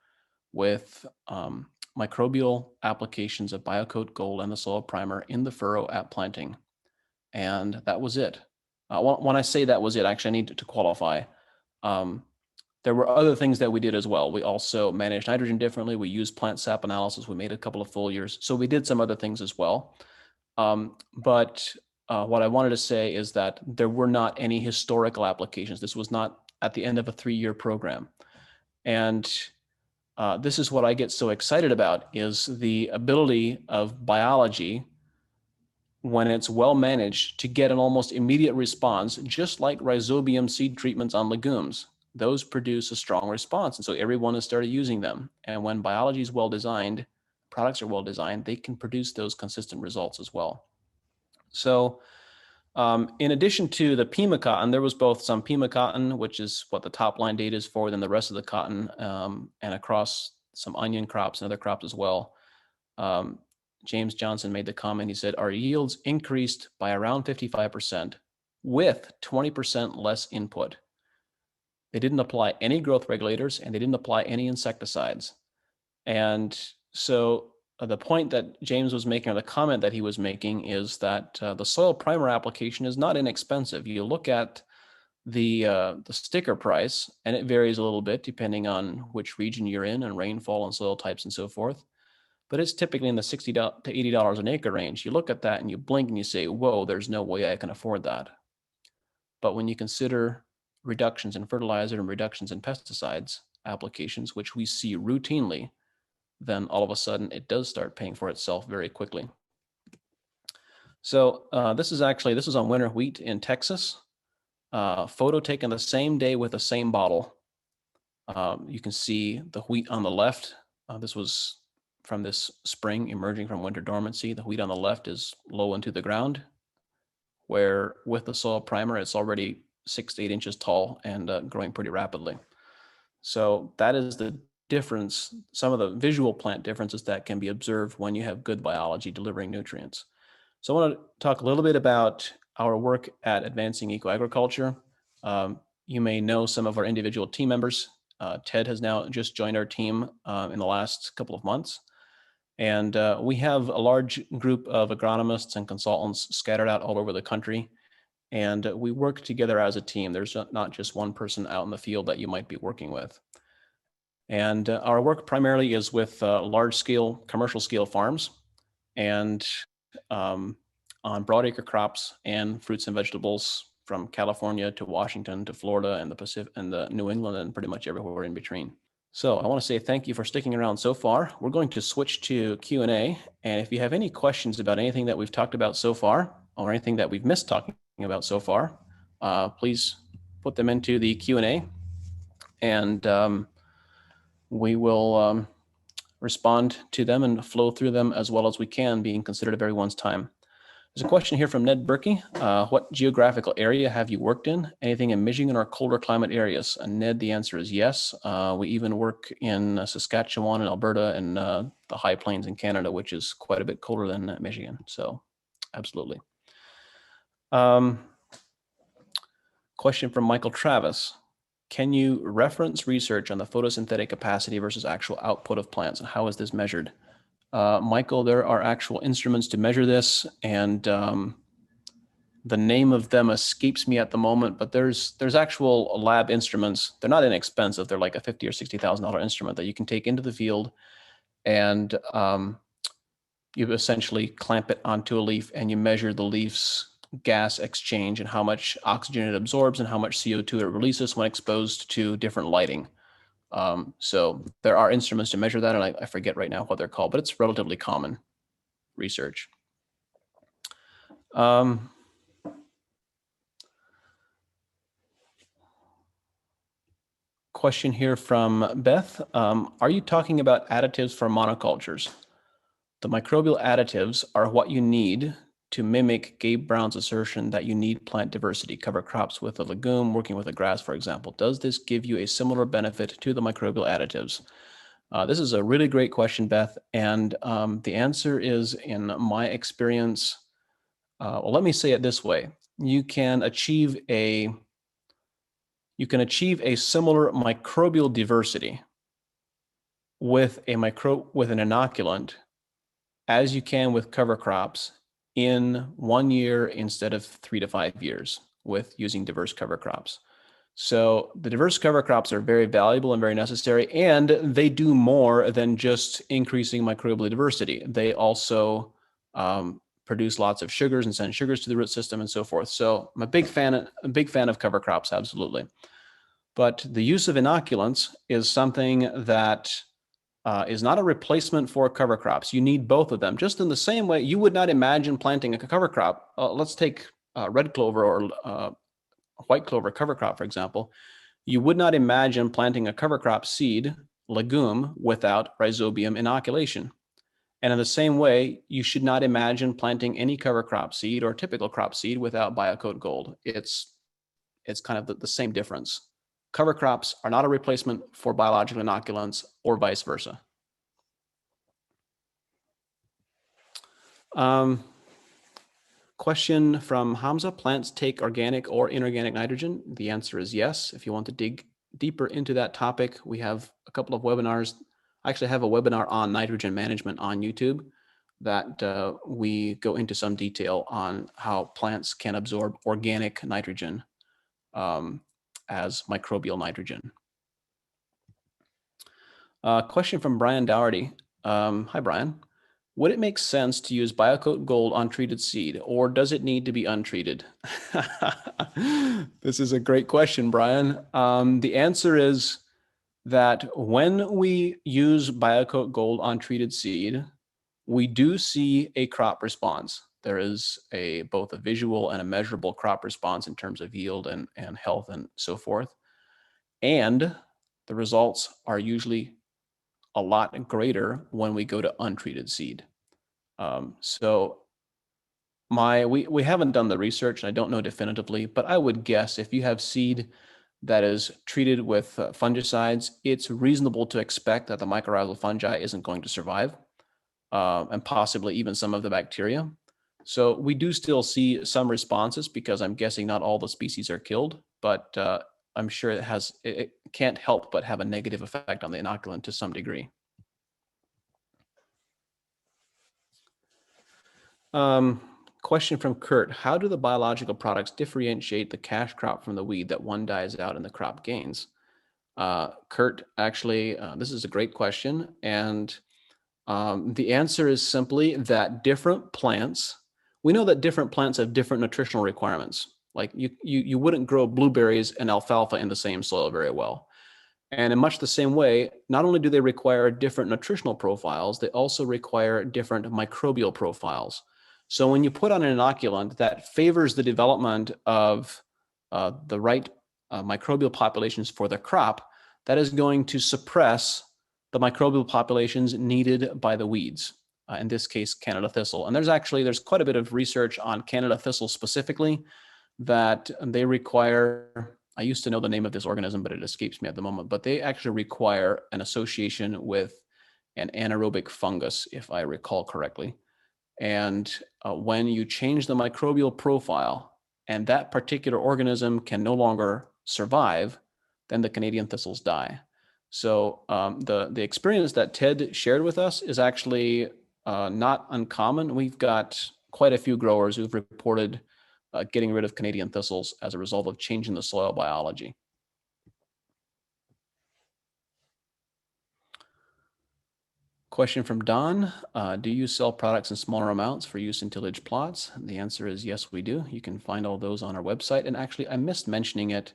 S2: with microbial applications of BioCoat Gold and the soil primer in the furrow at planting. And that was it. When I say that was it, actually, I need to qualify. There were other things that we did as well. We also managed nitrogen differently. We used plant sap analysis. We made a couple of foliars. So we did some other things as well. But what I wanted to say is that there were not any historical applications. This was not at the end of a 3-year program. And this is what I get so excited about, is the ability of biology when it's well managed, to get an almost immediate response, just like rhizobium seed treatments on legumes. Those produce a strong response. And so everyone has started using them. And when biology is well designed, products are well designed, they can produce those consistent results as well. So in addition to the Pima cotton, there was both some Pima cotton, which is what the top line data is for, then the rest of the cotton, and across some onion crops and other crops as well. James Johnson made the comment, he said, our yields increased by around 55% with 20% less input. They didn't apply any growth regulators and they didn't apply any insecticides. And so the point that James was making, or the comment that he was making, is that the soil primer application is not inexpensive. You look at the sticker price, and it varies a little bit depending on which region you're in and rainfall and soil types and so forth. But it's typically in the $60 to $80 an acre range. You look at that and you blink and you say, whoa, there's no way I can afford that. But when you consider reductions in fertilizer and reductions in pesticides applications, which we see routinely, then all of a sudden it does start paying for itself very quickly. So this is on winter wheat in Texas. Photo taken the same day with the same bottle. You can see the wheat on the left. This was from this spring emerging from winter dormancy. The wheat on the left is low into the ground, where with the soil primer, it's already 6 to 8 inches tall and growing pretty rapidly. So that is the difference, some of the visual plant differences that can be observed when you have good biology delivering nutrients. So I want to talk a little bit about our work at Advancing Eco-Agriculture. You may know some of our individual team members. Ted has now just joined our team in the last couple of months. And we have a large group of agronomists and consultants scattered out all over the country. And we work together as a team. There's not just one person out in the field that you might be working with. And our work primarily is with large-scale, commercial-scale farms and on broadacre crops and fruits and vegetables from California to Washington to Florida and the Pacific and the New England and pretty much everywhere in between. So I want to say thank you for sticking around so far. We're going to switch to Q&A. And if you have any questions about anything that we've talked about so far or anything that we've missed talking about so far, please put them into the Q&A and we will respond to them and flow through them as well as we can, being considerate of everyone's time. There's a question here from Ned Berkey. What geographical area have you worked in? Anything in Michigan or colder climate areas? And Ned, the answer is yes. We even work in Saskatchewan and Alberta and the high plains in Canada, which is quite a bit colder than Michigan. So absolutely. Question from Michael Travis. Can you reference research on the photosynthetic capacity versus actual output of plants, and how is this measured? Michael, there are actual instruments to measure this, and the name of them escapes me at the moment, but there's actual lab instruments. They're not inexpensive. They're like a $50,000 or $60,000 instrument that you can take into the field, and you essentially clamp it onto a leaf and you measure the leaf's gas exchange and how much oxygen it absorbs and how much CO2 it releases when exposed to different lighting. So there are instruments to measure that, and I forget right now what they're called, but it's relatively common research. Question here from Beth. Are you talking about additives for monocultures? The microbial additives are what you need to mimic Gabe Brown's assertion that you need plant diversity, cover crops with a legume, working with a grass, for example. Does this give you a similar benefit to the microbial additives? This is a really great question, Beth. And the answer is, in my experience, well, let me say it this way. You can achieve a similar microbial diversity with an inoculant as you can with cover crops in 1 year instead of 3 to 5 years with using diverse cover crops. So the diverse cover crops are very valuable and very necessary, and they do more than just increasing microbial diversity. They also produce lots of sugars and send sugars to the root system and so forth. So I'm a big fan of cover crops, absolutely. But the use of inoculants is something that is not a replacement for cover crops. You need both of them. Just in the same way, you would not imagine planting a cover crop. Let's take red clover or white clover cover crop, for example. You would not imagine planting a cover crop seed legume without rhizobium inoculation. And in the same way, you should not imagine planting any cover crop seed or typical crop seed without BioCoat Gold. It's kind of the same difference. Cover crops are not a replacement for biological inoculants or vice versa. Question from Hamza: plants take organic or inorganic nitrogen? The answer is yes. If you want to dig deeper into that topic, we have a couple of webinars. I actually have a webinar on nitrogen management on YouTube that we go into some detail on how plants can absorb organic nitrogen as microbial nitrogen. Question from Brian Dougherty. Hi, Brian. Would it make sense to use BioCoat Gold on treated seed, or does it need to be untreated? This is a great question, Brian. The answer is that when we use BioCoat Gold on treated seed, we do see a crop response. There is both a visual and a measurable crop response in terms of yield and health and so forth. And the results are usually a lot greater when we go to untreated seed. So we haven't done the research, and I don't know definitively, but I would guess if you have seed that is treated with fungicides, it's reasonable to expect that the mycorrhizal fungi isn't going to survive, and possibly even some of the bacteria. So we do still see some responses, because I'm guessing not all the species are killed, but I'm sure it can't help but have a negative effect on the inoculant to some degree. Question from Kurt: how do the biological products differentiate the cash crop from the weed that one dies out and the crop gains? Kurt, actually, this is a great question. And the answer is simply that different plants, we know that different plants have different nutritional requirements. Like you wouldn't grow blueberries and alfalfa in the same soil very well. And in much the same way, not only do they require different nutritional profiles, they also require different microbial profiles. So when you put on an inoculant that favors the development of the right microbial populations for the crop, that is going to suppress the microbial populations needed by the weeds, in this case, Canada thistle. And there's quite a bit of research on Canada thistle specifically, that they require, I used to know the name of this organism, but it escapes me at the moment, but they actually require an association with an anaerobic fungus, if I recall correctly. And when you change the microbial profile and that particular organism can no longer survive, then the Canadian thistles die. So the experience that Ted shared with us is actually not uncommon. We've got quite a few growers who've reported getting rid of Canadian thistles as a result of changing the soil biology. Question from Don: do you sell products in smaller amounts for use in tillage plots? The answer is yes, we do. You can find all those on our website. And actually, I missed mentioning it.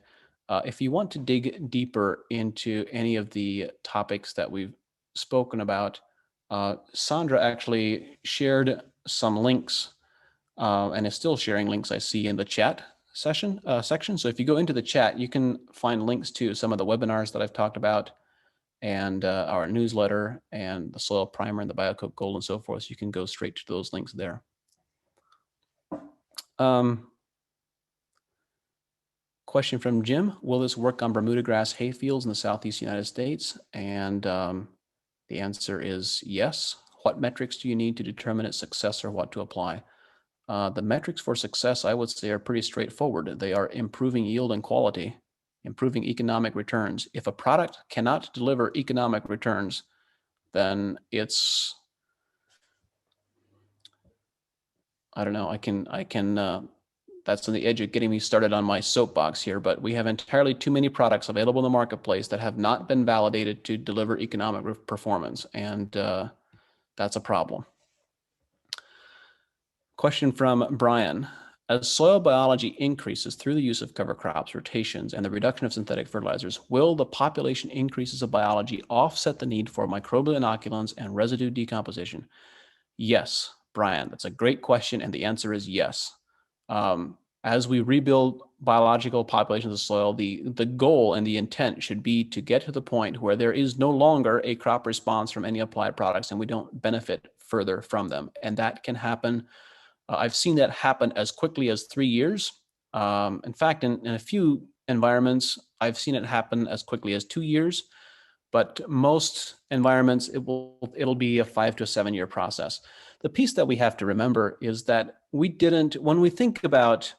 S2: If you want to dig deeper into any of the topics that we've spoken about, Sandra actually shared some links and is still sharing links, I see, in the chat section. So if you go into the chat, you can find links to some of the webinars that I've talked about, and our newsletter, and the soil primer, and the BioCoat Gold, and so forth. So you can go straight to those links there. Question from Jim: will this work on Bermuda grass hay fields in the southeast United States? And the answer is yes. What metrics do you need to determine its success, or what to apply? The metrics for success, I would say, are pretty straightforward. They are improving yield and quality, improving economic returns. If a product cannot deliver economic returns, then it's, I don't know, I can that's on the edge of getting me started on my soapbox here, but we have entirely too many products available in the marketplace that have not been validated to deliver economic performance, and that's a problem. Question from Brian: As soil biology increases through the use of cover crops, rotations, and the reduction of synthetic fertilizers, will the population increases of biology offset the need for microbial inoculants and residue decomposition? Yes, Brian, that's a great question, and the answer is yes. As we rebuild biological populations of soil, the goal and the intent should be to get to the point where there is no longer a crop response from any applied products and we don't benefit further from them. And that can happen. I've seen that happen as quickly as 3 years. In fact, in a few environments, I've seen it happen as quickly as 2 years. But most environments, it'll be a 5 to 7 year process. The piece that we have to remember is that when we think about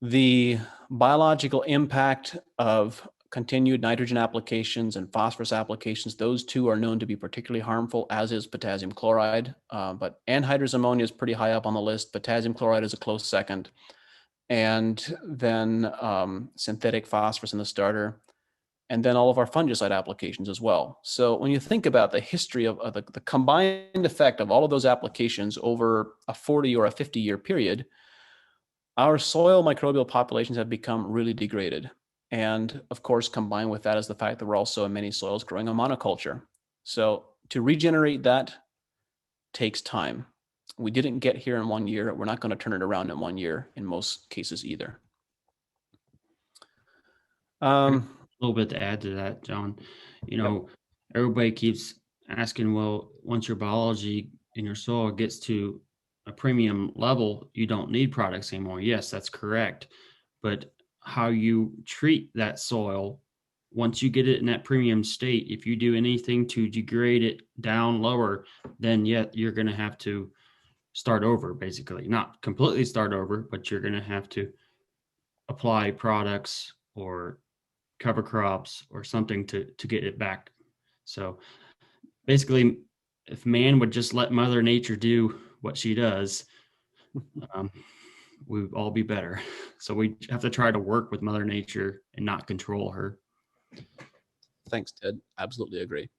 S2: the biological impact of continued nitrogen applications and phosphorus applications, those two are known to be particularly harmful, as is potassium chloride. But anhydrous ammonia is pretty high up on the list. Potassium chloride is a close second. And then synthetic phosphorus in the starter. And then all of our fungicide applications as well. So when you think about the history of the combined effect of all of those applications over a 40 or a 50-year period, our soil microbial populations have become really degraded. And of course, combined with that is the fact that we're also in many soils growing a monoculture. So to regenerate that takes time. We didn't get here in 1 year. We're not going to turn it around in 1 year in most cases either.
S3: A little bit to add to that, John. Everybody keeps asking, well, once your biology in your soil gets to a premium level, you don't need products anymore. Yes, that's correct. But how you treat that soil, once you get it in that premium state, if you do anything to degrade it down lower, then yet you're going to have to start over, basically. Not completely start over, but you're going to have to apply products or cover crops or something to get it back. So basically, if man would just let Mother Nature do what she does, we'd all be better. So we have to try to work with Mother Nature and not control her.
S2: Thanks, Ted. Absolutely agree.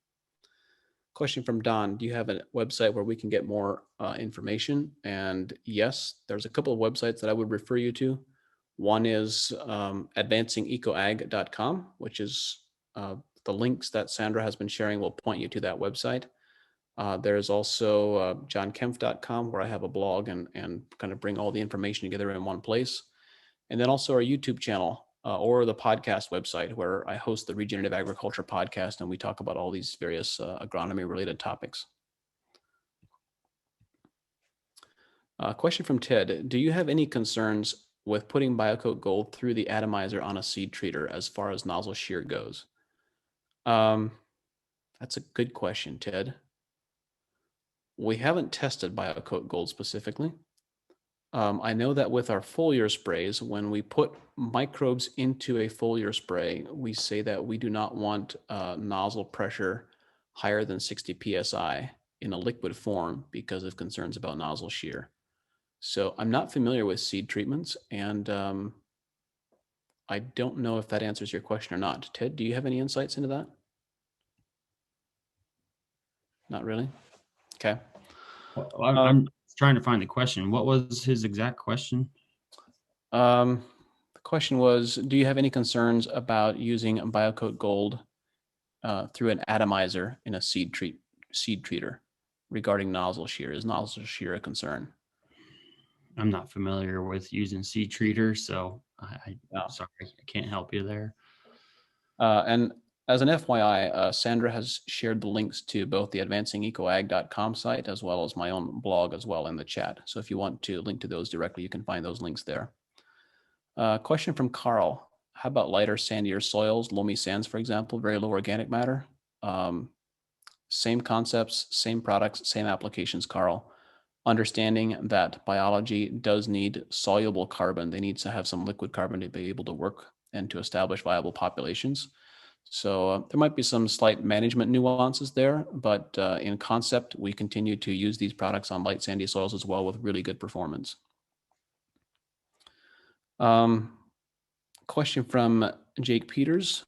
S2: Question from Don. Do you have a website where we can get more information? And yes, there's a couple of websites that I would refer you to. One is advancingecoag.com, which is the links that Sandra has been sharing will point you to that website. There's also johnkempf.com, where I have a blog and kind of bring all the information together in one place. And then also our YouTube channel or the podcast website, where I host the Regenerative Agriculture podcast, and we talk about all these various agronomy-related topics. Question from Ted. Do you have any concerns with putting BioCoat Gold through the atomizer on a seed treater as far as nozzle shear goes? That's a good question, Ted. We haven't tested BioCoat Gold specifically. I know that with our foliar sprays, when we put microbes into a foliar spray, we say that we do not want nozzle pressure higher than 60 psi in a liquid form because of concerns about nozzle shear. So I'm not familiar with seed treatments, and I don't know if that answers your question or not. Ted, do you have any insights into that? Not really? Okay.
S3: Well, I'm trying to find the question. What was his exact question?
S2: The question was, do you have any concerns about using BioCoat Gold through an atomizer in a seed treater regarding nozzle shear? Is nozzle shear a concern?
S3: I'm not familiar with using seed treaters, so I'm sorry, I can't help you there.
S2: And as an FYI, Sandra has shared the links to both the advancingecoag.com site as well as my own blog as well in the chat. So if you want to link to those directly, you can find those links there. Question from Carl. How about lighter, sandier soils, loamy sands, for example, very low organic matter? Same concepts, same products, same applications, Carl. Understanding that biology does need soluble carbon. They need to have some liquid carbon to be able to work and to establish viable populations. So there might be some slight management nuances there, but in concept, we continue to use these products on light sandy soils as well with really good performance. Question from Jake Peters.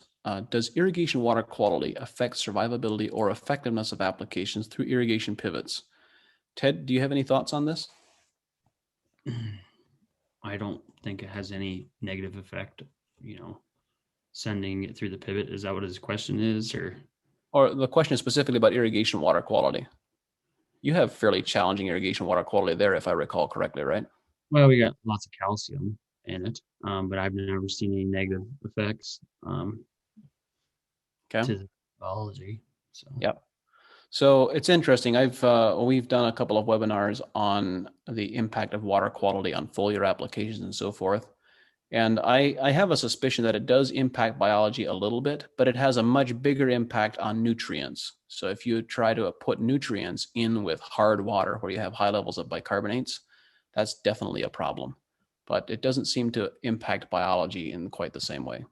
S2: Does irrigation water quality affect survivability or effectiveness of applications through irrigation pivots? Ted, do you have any thoughts on this?
S3: I don't think it has any negative effect, sending it through the pivot. Is that what his question is, or?
S2: Or the question is specifically about irrigation water quality. You have fairly challenging irrigation water quality there, if I recall correctly, right?
S3: Well, we got lots of calcium in it, but I've never seen any negative effects
S2: Okay.
S3: to the biology. So.
S2: Yep. So it's interesting. We've done a couple of webinars on the impact of water quality on foliar applications and so forth. And I have a suspicion that it does impact biology a little bit, but it has a much bigger impact on nutrients. So if you try to put nutrients in with hard water where you have high levels of bicarbonates, that's definitely a problem. But it doesn't seem to impact biology in quite the same way.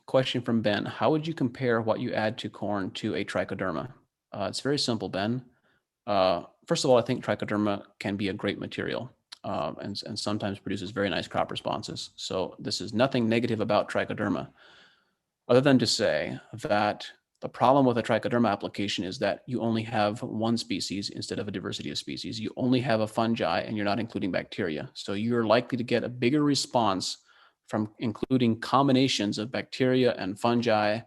S2: Question from Ben. How would you compare what you add to corn to a trichoderma? It's very simple, Ben. First of all, I think trichoderma can be a great material and sometimes produces very nice crop responses. So this is nothing negative about trichoderma, other than to say that the problem with a trichoderma application is that you only have one species instead of a diversity of species. You only have a fungi and you're not including bacteria. So you're likely to get a bigger response from including combinations of bacteria and fungi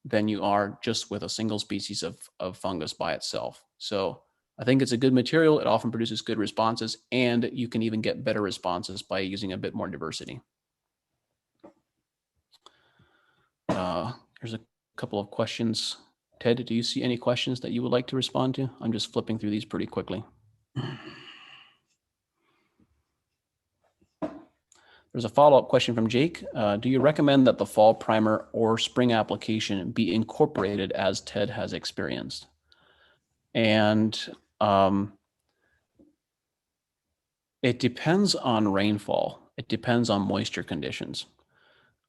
S2: than you are just with a single species of fungus by itself. So I think it's a good material. It often produces good responses, and you can even get better responses by using a bit more diversity. Here's a couple of questions. Ted, do you see any questions that you would like to respond to? I'm just flipping through these pretty quickly. There's a follow-up question from Jake. Do you recommend that the fall primer or spring application be incorporated as Ted has experienced? And it depends on rainfall. It depends on moisture conditions.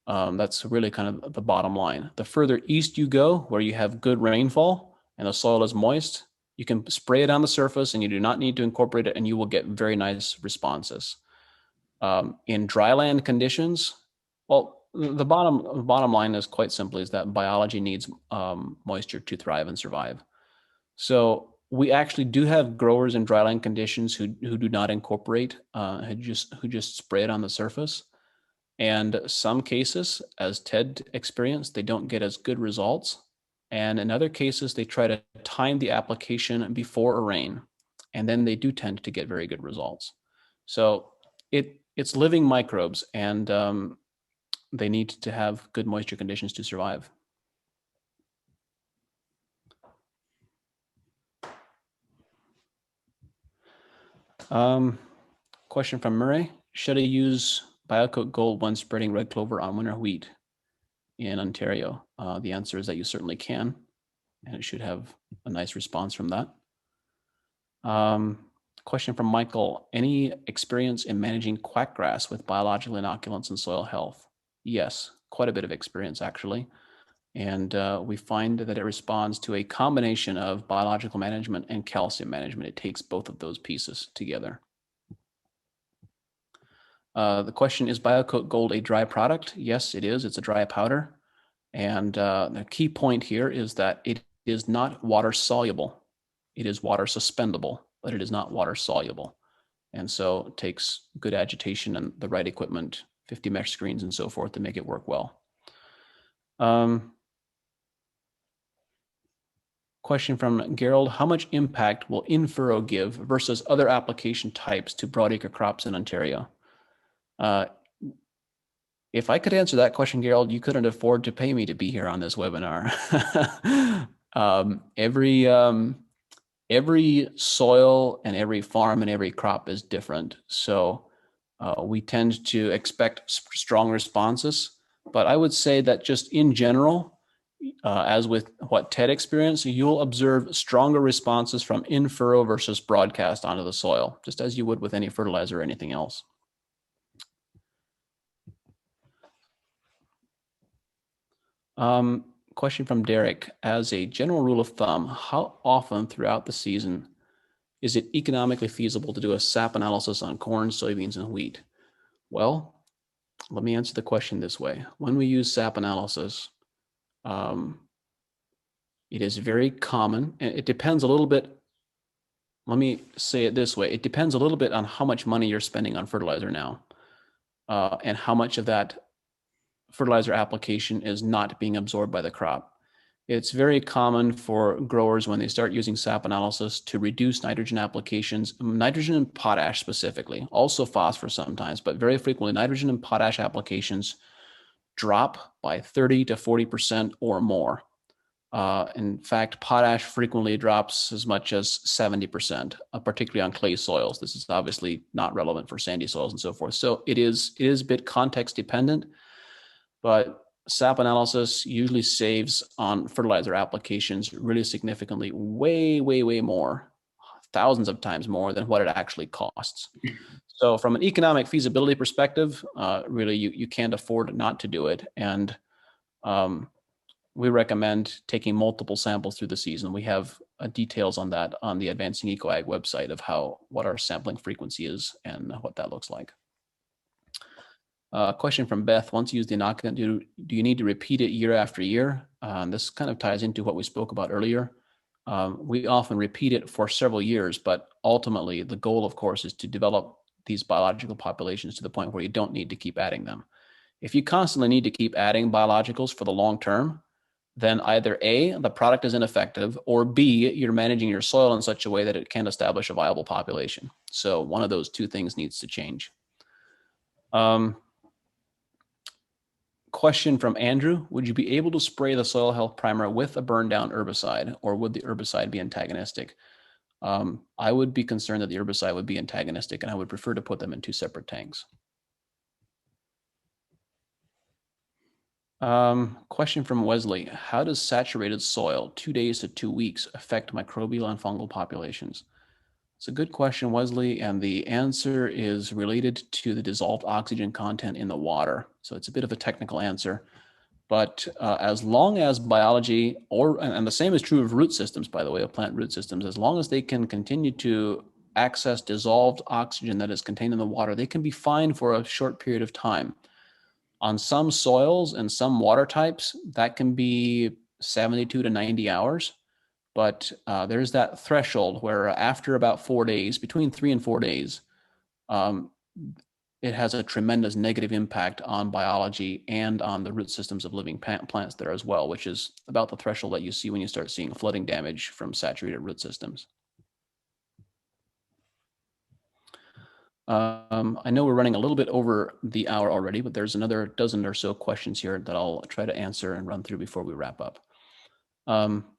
S2: That's really kind of the bottom line. The further east you go, where you have good rainfall and the soil is moist, you can spray it on the surface and you do not need to incorporate it, and you will get very nice responses. In dryland conditions, well, the bottom line is quite simply is that biology needs moisture to thrive and survive. So we actually do have growers in dryland conditions who do not incorporate, who just spray it on the surface. And some cases, as Ted experienced, they don't get as good results. And in other cases, they try to time the application before a rain, and then they do tend to get very good results. So it's living microbes, and they need to have good moisture conditions to survive. Question from Murray. Should I use BioCoat Gold when spreading red clover on winter wheat in Ontario? The answer is that you certainly can, and it should have a nice response from that. Question from Michael. Any experience in managing quackgrass with biological inoculants and soil health? Yes, quite a bit of experience actually. And we find that it responds to a combination of biological management and calcium management. It takes both of those pieces together. The question, is BioCoat Gold a dry product? Yes, it is. It's a dry powder. And the key point here is that it is not water soluble. It is water suspendable, but it is not water soluble. And so it takes good agitation and the right equipment, 50 mesh screens and so forth, to make it work well. Question from Gerald. How much impact will in-furrow give versus other application types to broadacre crops in Ontario? If I could answer that question, Gerald, you couldn't afford to pay me to be here on this webinar. Every soil and every farm and every crop is different. So we tend to expect strong responses. But I would say that just in general, as with what Ted experienced, you'll observe stronger responses from in-furrow versus broadcast onto the soil, just as you would with any fertilizer or anything else. Question from Derek. As a general rule of thumb, how often throughout the season is it economically feasible to do a sap analysis on corn, soybeans, and wheat? Well, let me answer the question this way. When we use sap analysis, it is very common, and it depends a little bit let me say it this way. It depends a little bit on how much money you're spending on fertilizer now, and how much of that fertilizer application is not being absorbed by the crop. It's very common for growers when they start using sap analysis to reduce nitrogen applications, nitrogen and potash specifically, also phosphorus sometimes, but very frequently nitrogen and potash applications drop by 30 to 40% or more. In fact, potash frequently drops as much as 70%, particularly on clay soils. This is obviously not relevant for sandy soils and so forth. So it is a bit context dependent, but sap analysis usually saves on fertilizer applications really significantly, way, way, way more, thousands of times more than what it actually costs. So from an economic feasibility perspective, really you can't afford not to do it. And we recommend taking multiple samples through the season. We have details on that on the Advancing EcoAg website of what our sampling frequency is and what that looks like. Question from Beth: once you use the inoculant, do you need to repeat it year after year? This kind of ties into what we spoke about earlier. We often repeat it for several years, but ultimately the goal, of course, is to develop these biological populations to the point where you don't need to keep adding them. If you constantly need to keep adding biologicals for the long term, then either A, the product is ineffective, or B, you're managing your soil in such a way that it can't establish a viable population. So one of those two things needs to change. Question from Andrew: would you be able to spray the soil health primer with a burn down herbicide, or would the herbicide be antagonistic? I would be concerned that the herbicide would be antagonistic, and I would prefer to put them in two separate tanks. Question from Wesley: how does saturated soil 2 days to 2 weeks affect microbial and fungal populations? It's a good question, Wesley, and the answer is related to the dissolved oxygen content in the water. So it's a bit of a technical answer, but as long as biology, and the same is true of root systems, by the way, of plant root systems, as long as they can continue to access dissolved oxygen that is contained in the water, they can be fine for a short period of time. On some soils and some water types, that can be 72 to 90 hours. But there's that threshold where after about 4 days, between 3 and 4 days, it has a tremendous negative impact on biology and on the root systems of living plants there as well, which is about the threshold that you see when you start seeing flooding damage from saturated root systems. I know we're running a little bit over the hour already, but there's another dozen or so questions here that I'll try to answer and run through before we wrap up.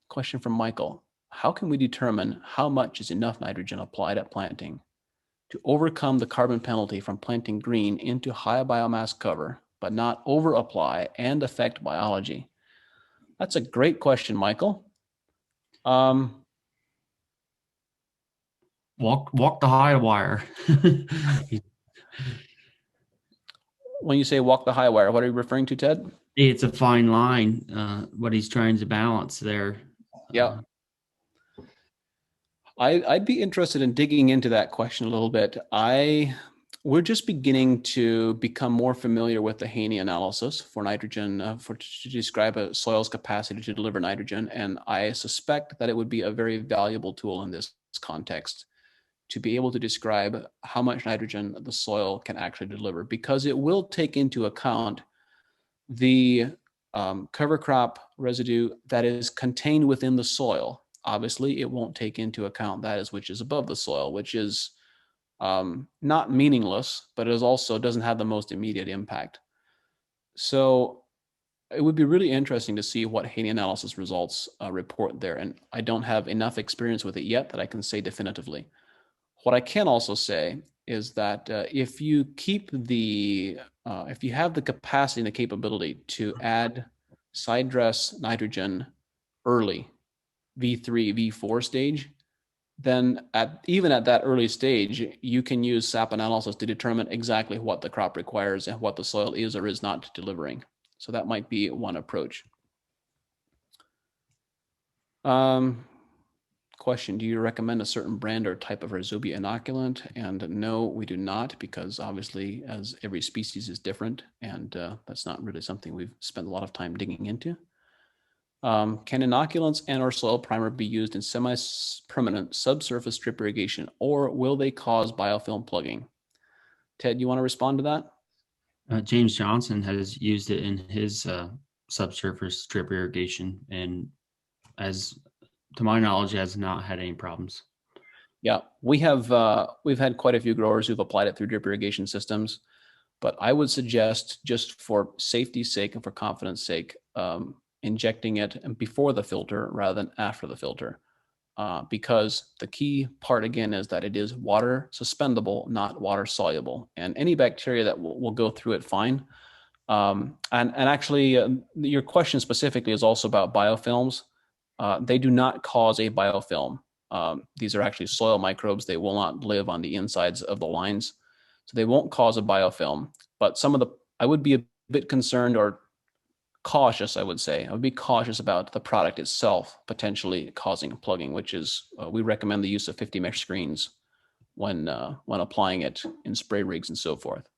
S2: Question from Michael: how can we determine how much is enough nitrogen applied at planting to overcome the carbon penalty from planting green into high biomass cover, but not over apply and affect biology? That's a great question, Michael.
S3: Walk the high wire.
S2: When you say walk the high wire, what are you referring to, Ted?
S3: It's a fine line, what he's trying to balance there.
S2: Yeah. I'd be interested in digging into that question a little bit. We're just beginning to become more familiar with the Haney analysis for nitrogen, to describe a soil's capacity to deliver nitrogen. And I suspect that it would be a very valuable tool in this context to be able to describe how much nitrogen the soil can actually deliver, because it will take into account the cover crop residue that is contained within the soil. Obviously, it won't take into account which is above the soil, which is not meaningless, but it also doesn't have the most immediate impact. So it would be really interesting to see what Haney analysis results report there. And I don't have enough experience with it yet that I can say definitively. What I can also say is that if you have the capacity and the capability to add side dress nitrogen early, V3, V4 stage, then even at that early stage, you can use sap analysis to determine exactly what the crop requires and what the soil is or is not delivering. So that might be one approach. Question: do you recommend a certain brand or type of rhizobia inoculant? And no, we do not, because obviously as every species is different, and that's not really something we've spent a lot of time digging into. Can inoculants and or soil primer be used in semi-permanent subsurface drip irrigation, or will they cause biofilm plugging? Ted, you want to respond to that?
S3: James Johnson has used it in his subsurface drip irrigation, and as to my knowledge, has not had any problems.
S2: Yeah, we've had quite a few growers who've applied it through drip irrigation systems, but I would suggest, just for safety's sake and for confidence sake, injecting it before the filter rather than after the filter, because the key part again is that it is water suspendable, not water soluble, and any bacteria that will go through it fine. And actually, your question specifically is also about biofilms. They do not cause a biofilm. These are actually soil microbes. They will not live on the insides of the lines, so they won't cause a biofilm. But I would be a bit concerned or cautious, I would say. I would be cautious about the product itself potentially causing plugging, which is, we recommend the use of 50 mesh screens when applying it in spray rigs and so forth.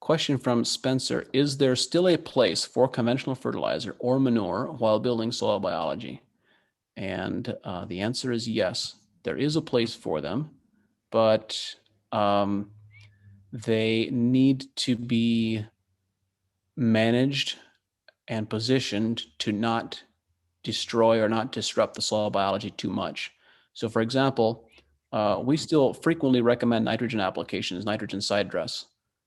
S2: Question from Spencer: is there still a place for conventional fertilizer or manure while building soil biology? And the answer is yes, there is a place for them, but they need to be managed and positioned to not destroy or not disrupt the soil biology too much. So for example, we still frequently recommend nitrogen applications, nitrogen side dress,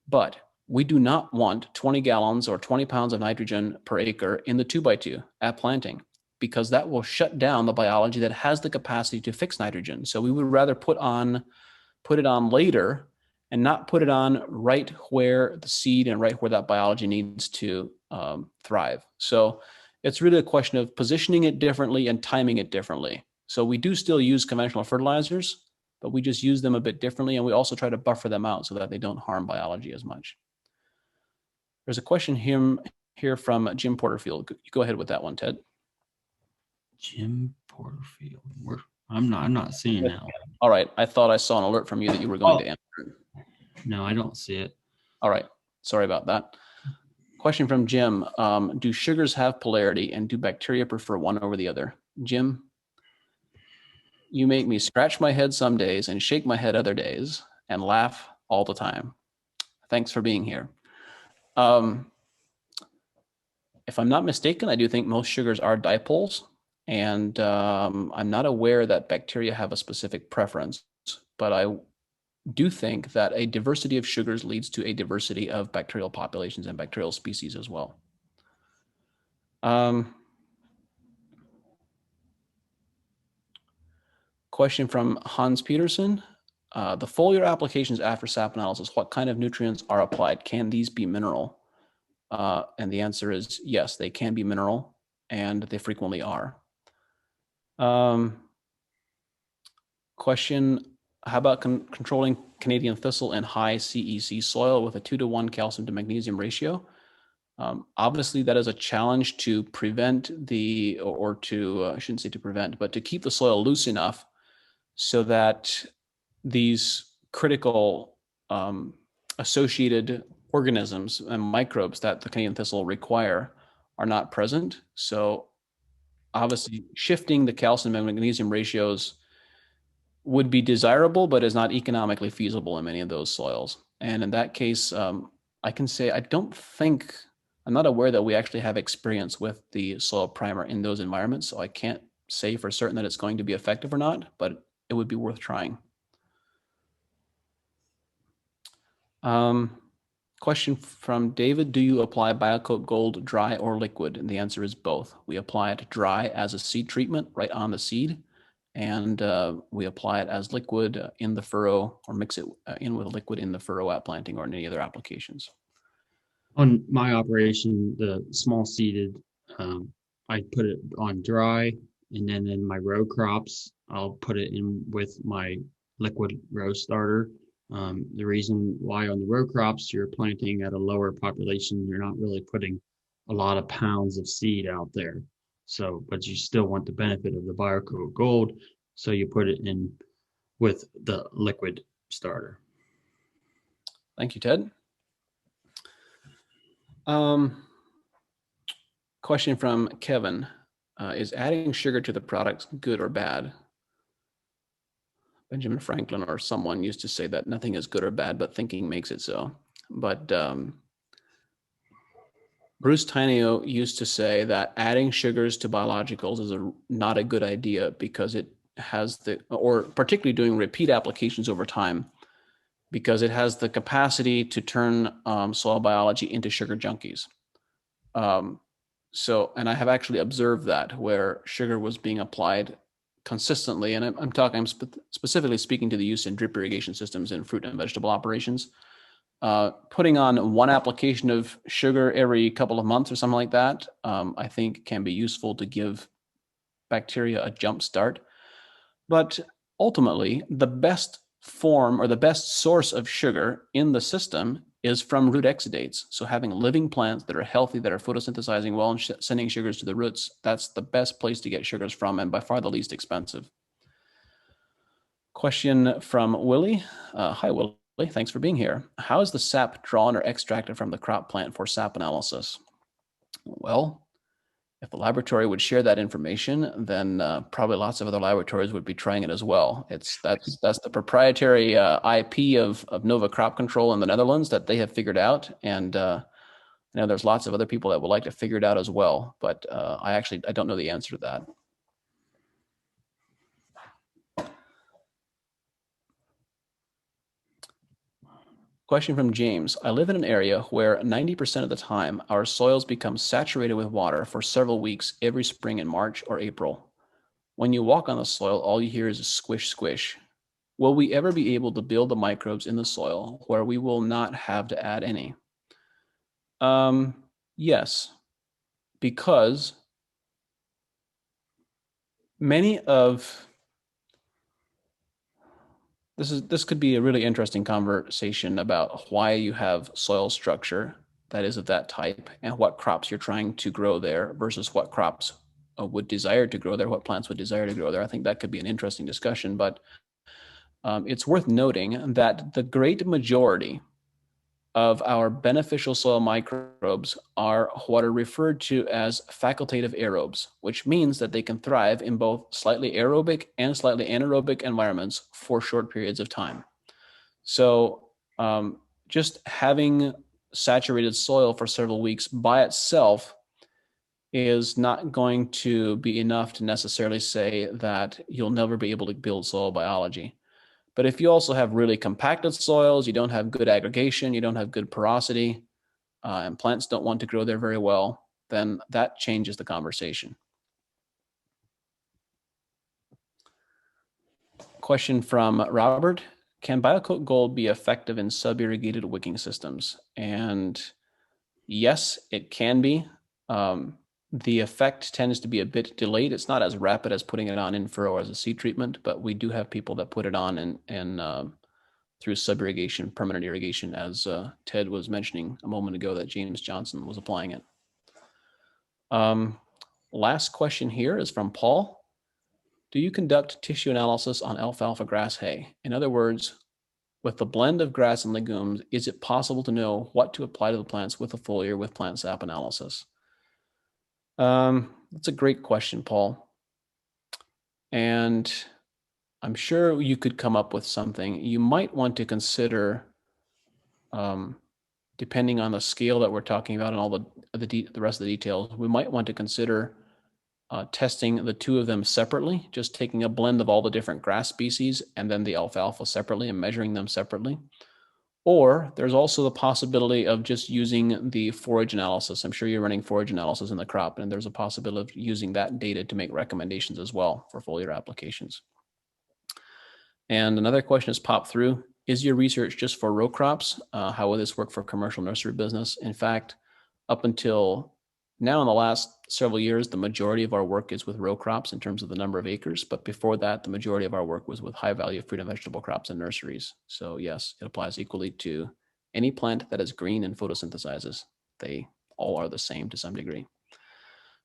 S2: but we do not want 20 gallons or 20 pounds of nitrogen per acre in the 2x2 at planting, because that will shut down the biology that has the capacity to fix nitrogen. So we would rather put it on later and not put it on right where the seed and right where that biology needs to thrive. So it's really a question of positioning it differently and timing it differently. So we do still use conventional fertilizers, but we just use them a bit differently, and we also try to buffer them out so that they don't harm biology as much. There's a question here from Jim Porterfield. Go ahead with that one, Ted.
S3: Jim Porterfield. I'm not seeing that one.
S2: All right. I thought I saw an alert from you that you were going to answer it.
S3: No, I don't see it.
S2: All right. Sorry about that. Question from Jim. Do sugars have polarity, and do bacteria prefer one over the other? Jim, you make me scratch my head some days and shake my head other days and laugh all the time. Thanks for being here. If I'm not mistaken, I do think most sugars are dipoles, and I'm not aware that bacteria have a specific preference, but I do think that a diversity of sugars leads to a diversity of bacterial populations and bacterial species as well. Question from Hans Peterson. The foliar applications after sap analysis, what kind of nutrients are applied? Can these be mineral? And the answer is yes, they can be mineral, and they frequently are. Question: how about controlling Canadian thistle in high CEC soil with a 2-to-1 calcium to magnesium ratio? Obviously, that is a challenge to prevent I shouldn't say to prevent, but to keep the soil loose enough so that these critical associated organisms and microbes that the Canadian thistle require are not present. So obviously, shifting the calcium and magnesium ratios would be desirable, but is not economically feasible in many of those soils. And in that case, I can say I'm not aware that we actually have experience with the soil primer in those environments, so I can't say for certain that it's going to be effective or not, but it would be worth trying. Question from David: do you apply BioCoat Gold dry or liquid? And the answer is both. We apply it dry as a seed treatment right on the seed, and we apply it as liquid in the furrow, or mix it in with liquid in the furrow at planting or in any other applications.
S3: On my operation, the small seeded, I put it on dry, and then in my row crops, I'll put it in with my liquid row starter. The reason why on the row crops, you're planting at a lower population, you're not really putting a lot of pounds of seed out there. So, but you still want the benefit of the BioCoat Gold, so you put it in with the liquid starter.
S2: Thank you, Ted. Question from Kevin. Is adding sugar to the products good or bad? Benjamin Franklin or someone used to say that nothing is good or bad, but thinking makes it so. But Bruce Tainio used to say that adding sugars to biologicals is not a good idea because it has or particularly doing repeat applications over time, because it has the capacity to turn soil biology into sugar junkies. And I have actually observed that where sugar was being applied consistently, and I'm specifically speaking to the use in drip irrigation systems in fruit and vegetable operations. Putting on one application of sugar every couple of months or something like that, I think can be useful to give bacteria a jump start. But ultimately, the best form or the best source of sugar in the system is from root exudates. So having living plants that are healthy, that are photosynthesizing well and sending sugars to the roots, that's the best place to get sugars from, and by far the least expensive. Question from Willie. Hi, Willie. Thanks for being here. How is the sap drawn or extracted from the crop plant for sap analysis? Well, if the laboratory would share that information, then probably lots of other laboratories would be trying it as well. That's the proprietary IP of Nova Crop Control in the Netherlands that they have figured out, and I know there's lots of other people that would like to figure it out as well. But I don't know the answer to that. Question from James. I live in an area where 90% of the time our soils become saturated with water for several weeks every spring in March or April. When you walk on the soil, all you hear is a squish, squish. Will we ever be able to build the microbes in the soil where we will not have to add any? Yes, because many of this could be a really interesting conversation about why you have soil structure that is of that type and what crops you're trying to grow there versus what crops would desire to grow there, what plants would desire to grow there. I think that could be an interesting discussion, but it's worth noting that the great majority of our beneficial soil microbes are what are referred to as facultative aerobes, which means that they can thrive in both slightly aerobic and slightly anaerobic environments for short periods of time. So just having saturated soil for several weeks by itself is not going to be enough to necessarily say that you'll never be able to build soil biology. But if you also have really compacted soils, you don't have good aggregation, you don't have good porosity, and plants don't want to grow there very well, then that changes the conversation. Question from Robert. Can BioCoat Gold be effective in sub-irrigated wicking systems? And yes, it can be. The effect tends to be a bit delayed. It's not as rapid as putting it on in furrow as a seed treatment, but we do have people that put it on and through sub-irrigation, permanent irrigation, as Ted was mentioning a moment ago that James Johnson was applying it. Last question here is from Paul. Do you conduct tissue analysis on alfalfa grass hay? In other words, with the blend of grass and legumes, is it possible to know what to apply to the plants with a foliar with plant sap analysis? That's a great question, Paul. And I'm sure you could come up with something. You might want to consider, depending on the scale that we're talking about and all the rest of the details, we might want to consider testing the two of them separately, just taking a blend of all the different grass species and then the alfalfa separately and measuring them separately. Or there's also the possibility of just using the forage analysis. I'm sure you're running forage analysis in the crop, and there's a possibility of using that data to make recommendations as well for foliar applications. And another question has popped through. Is your research just for row crops? How will this work for commercial nursery business? In fact, up until now in the last several years, the majority of our work is with row crops in terms of the number of acres. But before that, the majority of our work was with high value fruit and vegetable crops and nurseries. So yes, it applies equally to any plant that is green and photosynthesizes. They all are the same to some degree.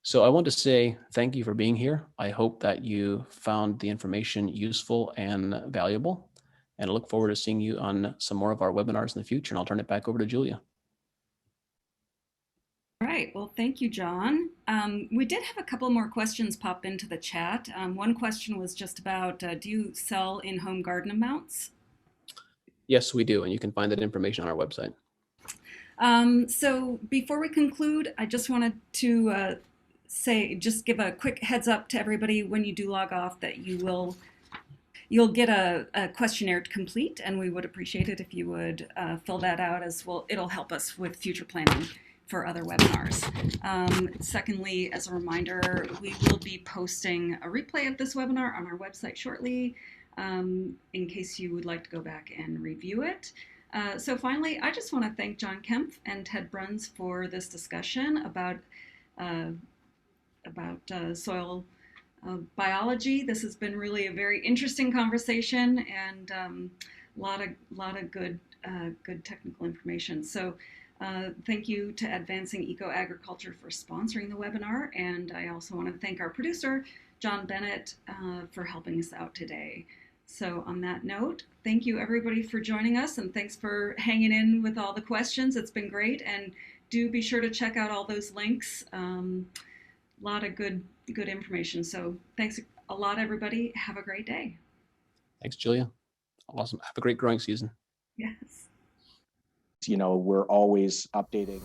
S2: So I want to say thank you for being here. I hope that you found the information useful and valuable. And I look forward to seeing you on some more of our webinars in the future. And I'll turn it back over to Julia.
S1: All right, well, thank you, John. We did have a couple more questions pop into the chat. One question was just about, do you sell in-home garden mounts?
S2: Yes, we do, and you can find that information on our website.
S1: So before we conclude, I just wanted to just give a quick heads up to everybody when you do log off that you'll get a questionnaire to complete, and we would appreciate it if you would fill that out as well. It'll help us with future planning for other webinars. Secondly, as a reminder, we will be posting a replay of this webinar on our website shortly in case you would like to go back and review it. So finally, I just want to thank John Kempf and Ted Bruns for this discussion about soil biology. This has been really a very interesting conversation and a lot of good technical information. So thank you to Advancing Eco Agriculture for sponsoring the webinar, and I also want to thank our producer, John Bennett, for helping us out today. So on that note, thank you everybody for joining us, and thanks for hanging in with all the questions. It's been great, and do be sure to check out all those links. A lot of good information. So thanks a lot, everybody. Have a great day.
S2: Thanks, Julia. Awesome. Have a great growing season.
S1: Yes.
S4: We're always updating.